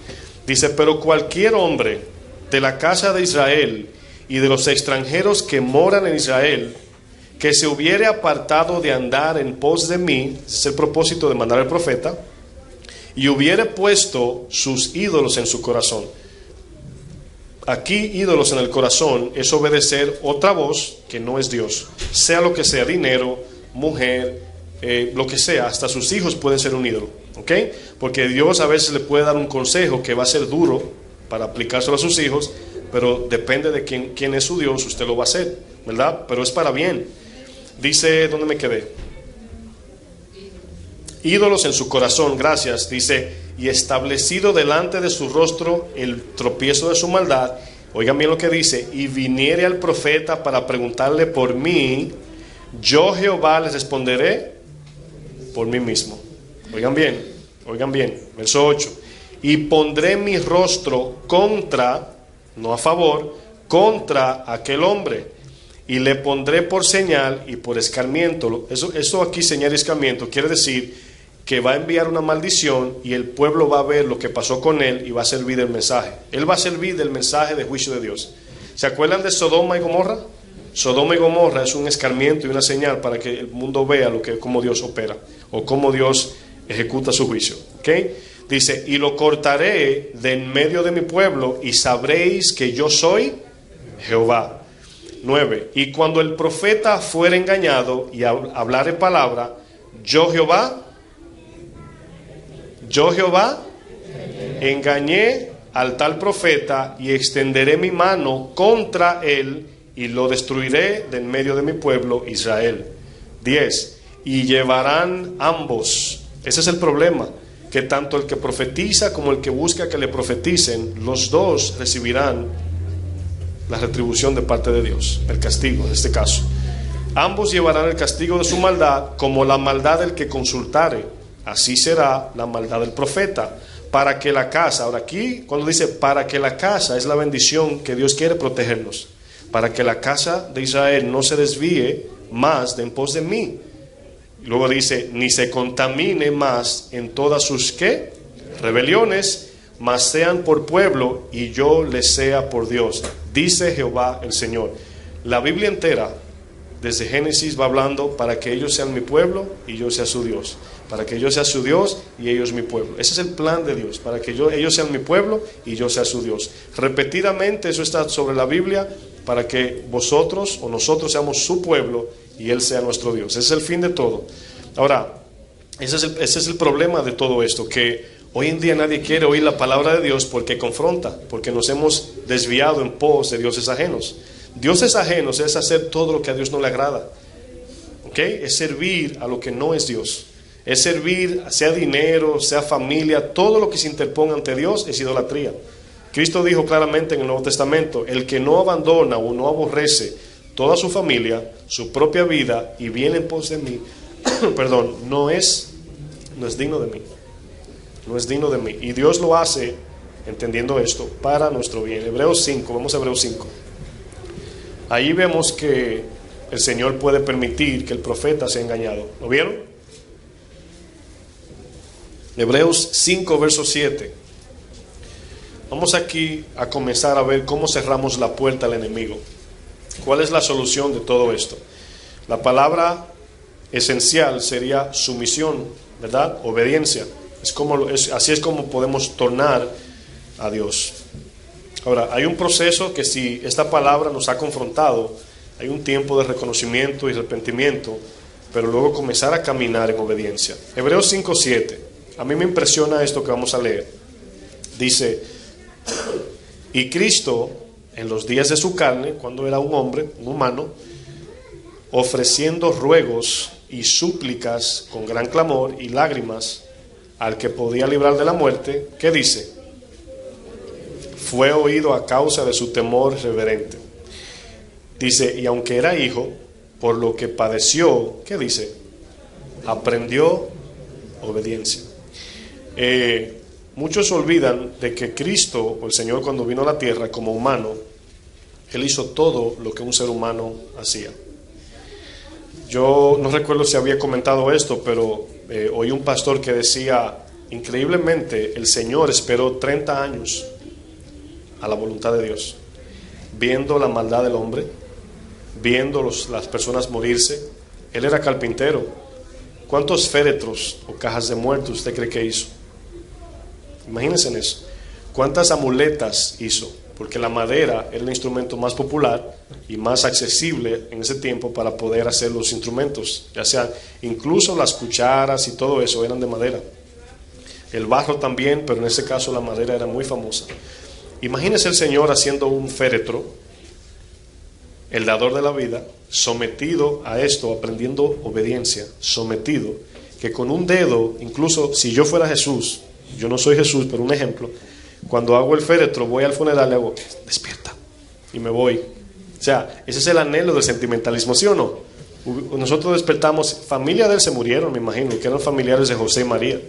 Dice, pero cualquier hombre de la casa de Israel y de los extranjeros que moran en Israel, que se hubiere apartado de andar en pos de mí, ese es el propósito de mandar al profeta, y hubiere puesto sus ídolos en su corazón. Aquí ídolos en el corazón es obedecer otra voz que no es Dios, sea lo que sea, dinero, mujer, lo que sea, hasta sus hijos pueden ser un ídolo, ¿ok? Porque Dios a veces le puede dar un consejo que va a ser duro para aplicárselo a sus hijos, pero depende de quién es su Dios, usted lo va a hacer, ¿verdad? Pero es para bien. Dice, ¿dónde me quedé? Ídolos en su corazón, gracias. Dice, y establecido delante de su rostro el tropiezo de su maldad. Oigan bien lo que dice, y viniere al profeta para preguntarle por mí, yo Jehová les responderé por mí mismo. Oigan bien, verso 8. Y pondré mi rostro contra, no a favor, contra aquel hombre, y le pondré por señal y por escarmiento. Eso aquí, señal y escarmiento, quiere decir que va a enviar una maldición y el pueblo va a ver lo que pasó con él y va a servir del mensaje. Él va a servir del mensaje de juicio de Dios. ¿Se acuerdan de Sodoma y Gomorra? Sodoma y Gomorra es un escarmiento y una señal para que el mundo vea cómo Dios opera o cómo Dios ejecuta su juicio. ¿Ok? Dice, y lo cortaré de en medio de mi pueblo y sabréis que yo soy Jehová. 9. Y cuando el profeta fuere engañado y hablare palabra, yo Jehová engañé al tal profeta y extenderé mi mano contra él y lo destruiré de en medio de mi pueblo Israel. 10. Y llevarán ambos. Ese es el problema, que tanto el que profetiza como el que busca que le profeticen, los dos recibirán la retribución de parte de Dios, el castigo en este caso. Ambos llevarán el castigo de su maldad, como la maldad del que consultare. Así será la maldad del profeta, para que la casa, ahora aquí cuando dice para que la casa, es la bendición que Dios quiere protegernos. para que la casa de Israel no se desvíe más de en pos de mí. Y luego dice, ni se contamine más en todas sus ¿qué? Rebeliones, mas sean por pueblo y yo les sea por Dios, dice Jehová el Señor. La Biblia entera, desde Génesis, va hablando para que ellos sean mi pueblo y yo sea su Dios, para que yo sea su Dios y ellos mi pueblo. Ese es el plan de Dios, para que ellos sean mi pueblo y yo sea su Dios. Repetidamente eso está sobre la Biblia, para que vosotros o nosotros seamos su pueblo y Él sea nuestro Dios. Ese es el fin de todo. Ahora, ese es el problema de todo esto, que hoy en día nadie quiere oír la palabra de Dios porque confronta, porque nos hemos desviado en pos de dioses ajenos. Dioses ajenos es hacer todo lo que a Dios no le agrada. ¿Ok? Es servir a lo que no es Dios. Es servir, sea dinero, sea familia, todo lo que se interponga ante Dios es idolatría. Cristo dijo claramente en el Nuevo Testamento, el que no abandona o no aborrece toda su familia, su propia vida y viene en pos de mí, perdón, no es digno de mí. No es digno de mí. Y Dios lo hace, entendiendo esto, para nuestro bien. Hebreos 5, vamos a Hebreos 5. Ahí vemos que el Señor puede permitir que el profeta sea engañado. ¿Lo vieron? Hebreos 5, verso 7. Vamos aquí a comenzar a ver cómo cerramos la puerta al enemigo. ¿Cuál es la solución de todo esto? La palabra esencial sería sumisión, ¿verdad? Obediencia. Así es como podemos tornar a Dios. Ahora, hay un proceso que si esta palabra nos ha confrontado, hay un tiempo de reconocimiento y arrepentimiento, pero luego comenzar a caminar en obediencia. Hebreos 5:7. A mí me impresiona esto que vamos a leer. Dice, y Cristo, en los días de su carne, cuando era un hombre, un humano, ofreciendo ruegos y súplicas con gran clamor y lágrimas al que podía librar de la muerte, ¿qué dice? Fue oído a causa de su temor reverente. Dice, y aunque era hijo, por lo que padeció, ¿qué dice? Aprendió obediencia. Muchos olvidan de que Cristo, o el Señor, cuando vino a la tierra como humano, Él hizo todo lo que un ser humano hacía. Yo no recuerdo si había comentado esto, pero oí un pastor que decía, increíblemente, el Señor esperó 30 años a la voluntad de Dios, viendo la maldad del hombre, viendo las personas morirse. Él era carpintero. ¿Cuántos féretros o cajas de muertos usted cree que hizo? Imagínense en eso. ¿Cuántas amuletas hizo? Porque la madera era el instrumento más popular y más accesible en ese tiempo para poder hacer los instrumentos, ya sea incluso las cucharas y todo eso eran de madera. El barro también, pero en ese caso la madera era muy famosa. Imagínese el Señor haciendo un féretro, el dador de la vida, sometido a esto, aprendiendo obediencia, sometido, que con un dedo, incluso si yo fuera Jesús, yo no soy Jesús, pero un ejemplo, cuando hago el féretro, voy al funeral, le hago, despierta, y me voy. O sea, ese es el anhelo del sentimentalismo, ¿sí o no? Nosotros despertamos, familia de él se murieron, me imagino, que eran familiares de José y María,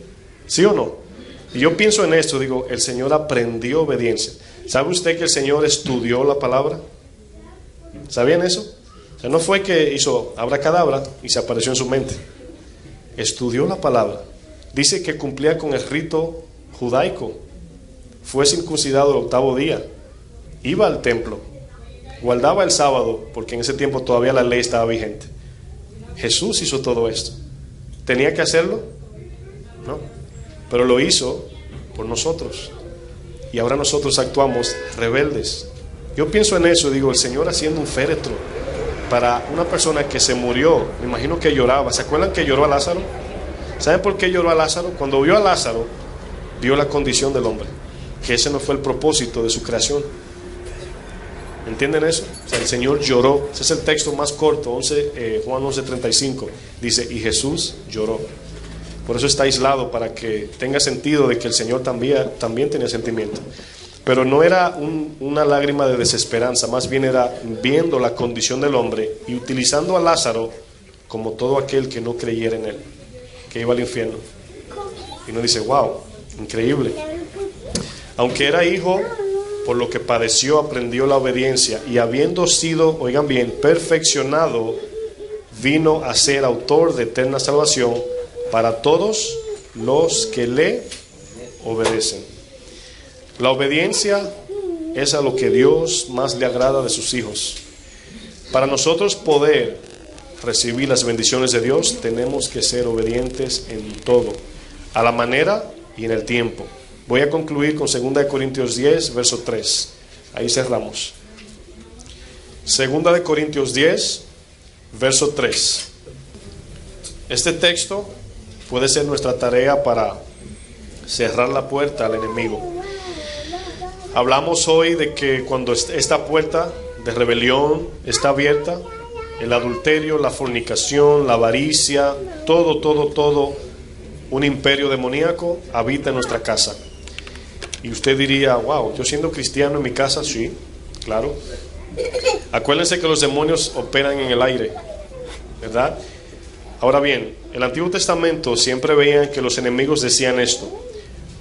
¿sí o no? Y yo pienso en esto, digo, el Señor aprendió obediencia. ¿Sabe usted que el Señor estudió la palabra? ¿Sabían eso? O sea, no fue que hizo abracadabra y se apareció en su mente. Estudió la palabra. Dice que cumplía con el rito judaico. Fue circuncidado el 8º día. Iba al templo. Guardaba el sábado, porque en ese tiempo todavía la ley estaba vigente. Jesús hizo todo esto. ¿Tenía que hacerlo? No. Pero lo hizo por nosotros. Y ahora nosotros actuamos rebeldes. Yo pienso en eso, digo, el Señor haciendo un féretro para una persona que se murió. Me imagino que lloraba. ¿Se acuerdan que lloró a Lázaro? ¿Saben por qué lloró a Lázaro? Cuando vio a Lázaro, vio la condición del hombre, que ese no fue el propósito de su creación. ¿Entienden eso? O sea, el Señor lloró. Ese es el texto más corto, Juan 11:35. Dice, y Jesús lloró. Por eso está aislado, para que tenga sentido de que el Señor también tenía sentimiento. Pero no era una lágrima de desesperanza, más bien era viendo la condición del hombre y utilizando a Lázaro como todo aquel que no creyera en él, que iba al infierno. Y uno dice, wow, increíble. Aunque era hijo, por lo que padeció, aprendió la obediencia, y habiendo sido, oigan bien, perfeccionado, vino a ser autor de eterna salvación para todos los que le obedecen. La obediencia es a lo que Dios más le agrada de sus hijos. Para nosotros poder recibir las bendiciones de Dios, tenemos que ser obedientes en todo, a la manera y en el tiempo. Voy a concluir con 2 Corintios 10, verso 3. Ahí cerramos. 2 Corintios 10, verso 3. Este texto puede ser nuestra tarea para cerrar la puerta al enemigo. Hablamos hoy de que cuando esta puerta de rebelión está abierta, el adulterio, la fornicación, la avaricia, todo, un imperio demoníaco habita en nuestra casa. Y usted diría, wow, yo siendo cristiano en mi casa, sí, claro. Acuérdense que los demonios operan en el aire, ¿verdad? Ahora bien, el Antiguo Testamento siempre veían que los enemigos decían esto.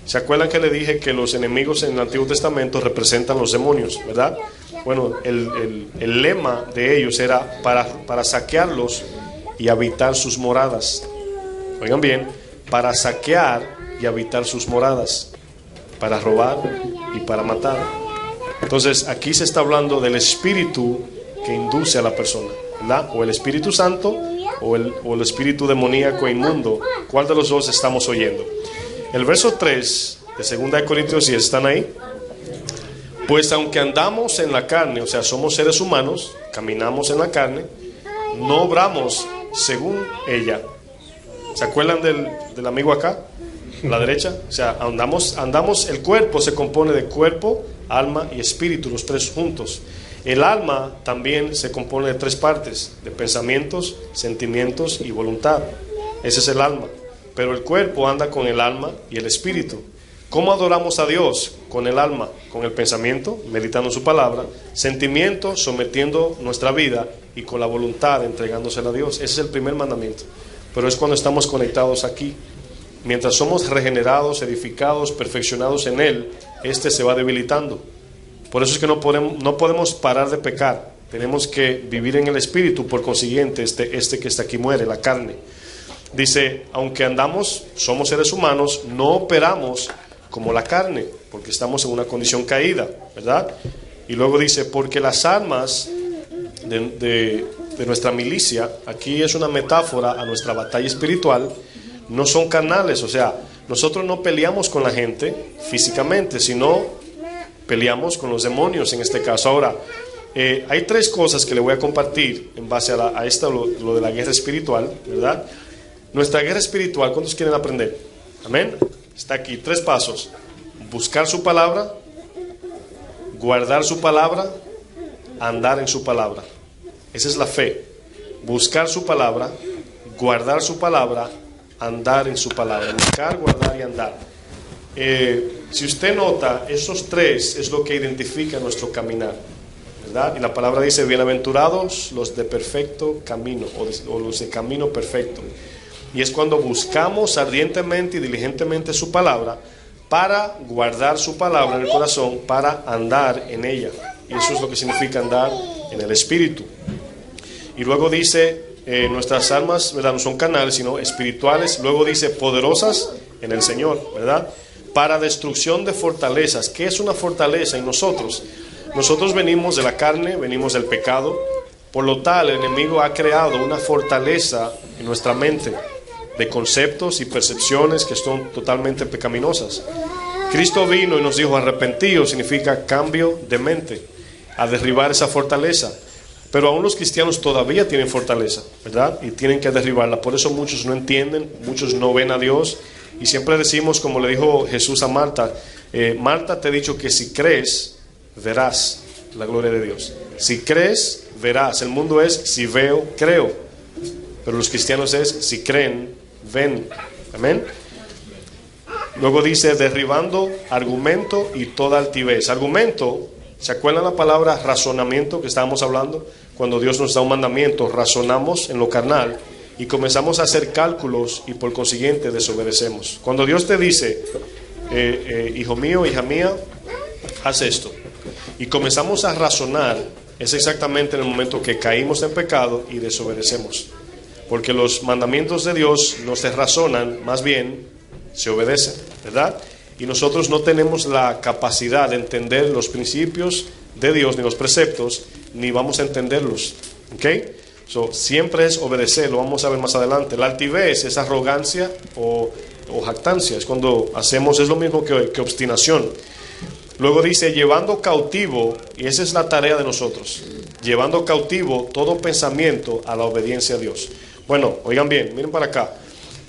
¿Se acuerdan que le dije que los enemigos en el Antiguo Testamento representan los demonios, verdad? Bueno, el lema de ellos era para saquearlos y habitar sus moradas. Oigan bien, para saquear y habitar sus moradas, para robar y para matar. Entonces aquí se está hablando del espíritu que induce a la persona, ¿verdad? O el Espíritu Santo o el espíritu demoníaco e inmundo. ¿Cuál de los dos estamos oyendo? El verso 3 de 2 Corintios 10, ¿están ahí? Pues aunque andamos en la carne, o sea, somos seres humanos, caminamos en la carne, no obramos según ella. ¿Se acuerdan del amigo acá? A la derecha. O sea, andamos, el cuerpo se compone de cuerpo, alma y espíritu, los tres juntos. El alma también se compone de tres partes, de pensamientos, sentimientos y voluntad. Ese es el alma. Pero el cuerpo anda con el alma y el espíritu. ¿Cómo adoramos a Dios? Con el alma, con el pensamiento, meditando su palabra, sentimiento, sometiendo nuestra vida, y con la voluntad, entregándosela a Dios. Ese es el primer mandamiento. Pero es cuando estamos conectados aquí. Mientras somos regenerados, edificados, perfeccionados en Él, este se va debilitando. Por eso es que no podemos parar de pecar. Tenemos que vivir en el espíritu. Por consiguiente, este que está aquí muere, la carne. Dice, aunque andamos, somos seres humanos, no operamos como la carne, porque estamos en una condición caída, ¿verdad? Y luego dice, porque las armas de nuestra milicia, aquí es una metáfora a nuestra batalla espiritual, no son carnales. O sea, nosotros no peleamos con la gente físicamente, sino peleamos con los demonios en este caso. Ahora, hay tres cosas que le voy a compartir en base a esta, lo de la guerra espiritual, ¿verdad? Nuestra guerra espiritual, ¿cuántos quieren aprender? Amén. Está aquí, 3 pasos: buscar su palabra, guardar su palabra, andar en su palabra. Esa es la fe. Buscar su palabra, guardar su palabra, andar en su palabra. Buscar, guardar y andar. Si usted nota, esos 3 es lo que identifica nuestro caminar, ¿verdad? Y la palabra dice, bienaventurados los de perfecto camino, o los de camino perfecto. Y es cuando buscamos ardientemente y diligentemente su palabra, para guardar su palabra en el corazón, para andar en ella. Y eso es lo que significa andar en el Espíritu. Y luego dice, nuestras almas, ¿verdad?, no son carnales, sino espirituales. Luego dice, poderosas en el Señor, ¿verdad?, para destrucción de fortalezas. ¿Qué es una fortaleza en nosotros? Nosotros venimos de la carne, venimos del pecado. Por lo tal, el enemigo ha creado una fortaleza en nuestra mente, de conceptos y percepciones que son totalmente pecaminosas. Cristo vino y nos dijo, arrepentidos, significa cambio de mente, a derribar esa fortaleza. Pero aún los cristianos todavía tienen fortaleza, ¿verdad? Y tienen que derribarla. Por eso muchos no entienden, muchos no ven a Dios. Y siempre decimos, como le dijo Jesús a Marta, Marta, te he dicho que si crees, verás la gloria de Dios. Si crees, verás. El mundo es, si veo, creo. Pero los cristianos es, si creen, ven. Amén. Luego dice, derribando argumento y toda altivez. Argumento, ¿se acuerdan la palabra razonamiento que estábamos hablando? Cuando Dios nos da un mandamiento, razonamos en lo carnal y comenzamos a hacer cálculos y por consiguiente desobedecemos. Cuando Dios te dice, hijo mío, hija mía, haz esto, y comenzamos a razonar, es exactamente en el momento que caímos en pecado y desobedecemos. Porque los mandamientos de Dios no se razonan, más bien se obedecen, ¿verdad? Y nosotros no tenemos la capacidad de entender los principios de Dios, ni los preceptos, ni vamos a entenderlos, ¿ok? Siempre es obedecer, lo vamos a ver más adelante. La altivez es arrogancia o jactancia, es cuando hacemos, es lo mismo que obstinación. Luego dice, llevando cautivo, y esa es la tarea de nosotros, llevando cautivo todo pensamiento a la obediencia a Dios. Bueno, oigan bien, miren para acá.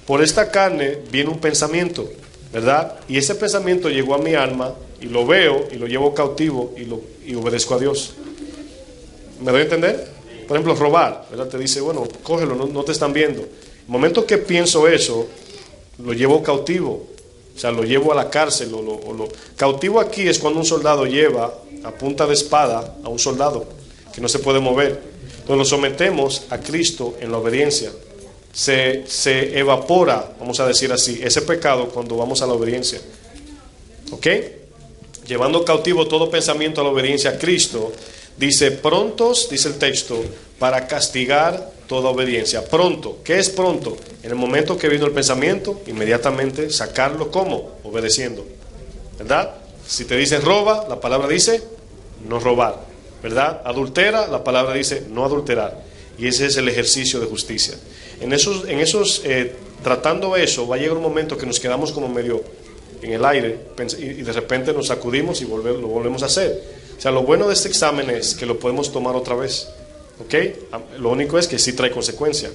Por esta carne viene un pensamiento, ¿verdad? Y ese pensamiento llegó a mi alma, y lo veo, y lo llevo cautivo, y obedezco a Dios. ¿Me doy a entender? Por ejemplo, robar, ¿verdad? Te dice, bueno, cógelo, no te están viendo. El momento que pienso eso, lo llevo cautivo. O sea, lo llevo a la cárcel. Cautivo aquí es cuando un soldado lleva a punta de espada a un soldado que no se puede mover. Entonces lo sometemos a Cristo en la obediencia. Se evapora, vamos a decir así, ese pecado cuando vamos a la obediencia. ¿Ok? Llevando cautivo todo pensamiento a la obediencia a Cristo. Dice, prontos, dice el texto, para castigar toda obediencia. Pronto, ¿qué es pronto? En el momento que vino el pensamiento, inmediatamente sacarlo, ¿cómo? Obedeciendo, ¿verdad? Si te dice roba, la palabra dice no robar, ¿verdad? Adultera, la palabra dice no adulterar. Y ese es el ejercicio de justicia. En esos tratando eso, va a llegar un momento que nos quedamos como medio en el aire y de repente nos sacudimos y lo volvemos a hacer. O sea, lo bueno de este examen es que lo podemos tomar otra vez, ¿ok? Lo único es que sí trae consecuencia.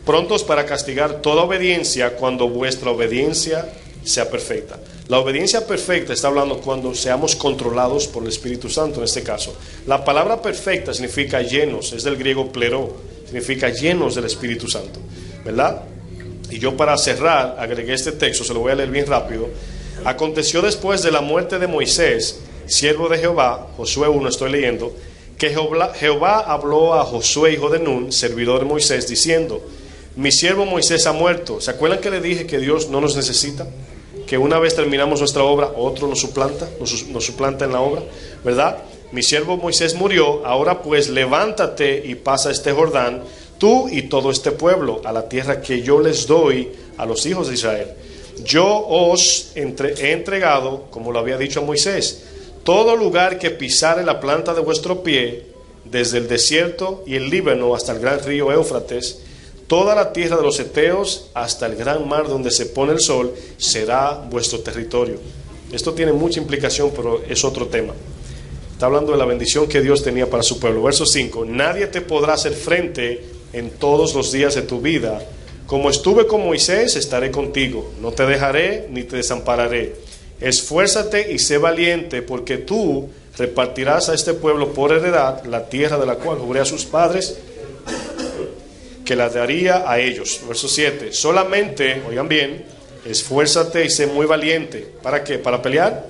Prontos para castigar toda obediencia cuando vuestra obediencia sea perfecta. La obediencia perfecta está hablando cuando seamos controlados por el Espíritu Santo en este caso. La palabra perfecta significa llenos, es del griego pleró, significa llenos del Espíritu Santo, ¿verdad? Y yo para cerrar agregué este texto, se lo voy a leer bien rápido. Aconteció después de la muerte de Moisés, siervo de Jehová, Josué 1 estoy leyendo, que Jehová habló a Josué hijo de Nun, servidor de Moisés, diciendo, mi siervo Moisés ha muerto. ¿Se acuerdan que le dije que Dios no nos necesita? Que una vez terminamos nuestra obra, otro nos suplanta en la obra, ¿verdad? Mi siervo Moisés murió, ahora pues levántate y pasa este Jordán, tú y todo este pueblo, a la tierra que yo les doy a los hijos de Israel. Yo os he entregado, como lo había dicho a Moisés, todo lugar que pisare la planta de vuestro pie, desde el desierto y el Líbano hasta el gran río Éufrates, toda la tierra de los heteos hasta el gran mar donde se pone el sol, será vuestro territorio. Esto tiene mucha implicación, pero es otro tema. Está hablando de la bendición que Dios tenía para su pueblo. Verso 5, nadie te podrá hacer frente en todos los días de tu vida. Como estuve con Moisés, estaré contigo. No te dejaré ni te desampararé. Esfuérzate y sé valiente, porque tú repartirás a este pueblo por heredad la tierra de la cual juré a sus padres que la daría a ellos. Verso 7. Solamente, oigan bien, esfuérzate y sé muy valiente. ¿Para qué? ¿Para pelear?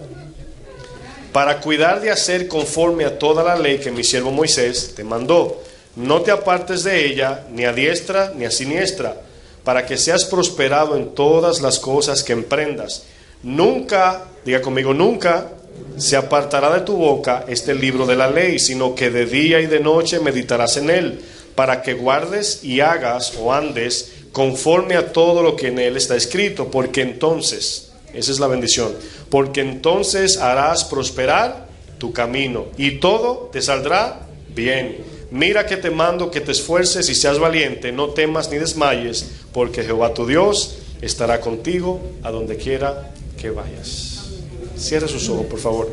Para cuidar de hacer conforme a toda la ley que mi siervo Moisés te mandó. No te apartes de ella, ni a diestra ni a siniestra, para que seas prosperado en todas las cosas que emprendas. Nunca, diga conmigo, nunca se apartará de tu boca este libro de la ley, sino que de día y de noche meditarás en él, para que guardes y hagas o andes conforme a todo lo que en él está escrito, porque entonces, esa es la bendición, porque entonces harás prosperar tu camino y todo te saldrá bien. Mira que te mando que te esfuerces y seas valiente, no temas ni desmayes, porque Jehová tu Dios estará contigo a donde quiera que vayas. Cierre sus ojos, por favor.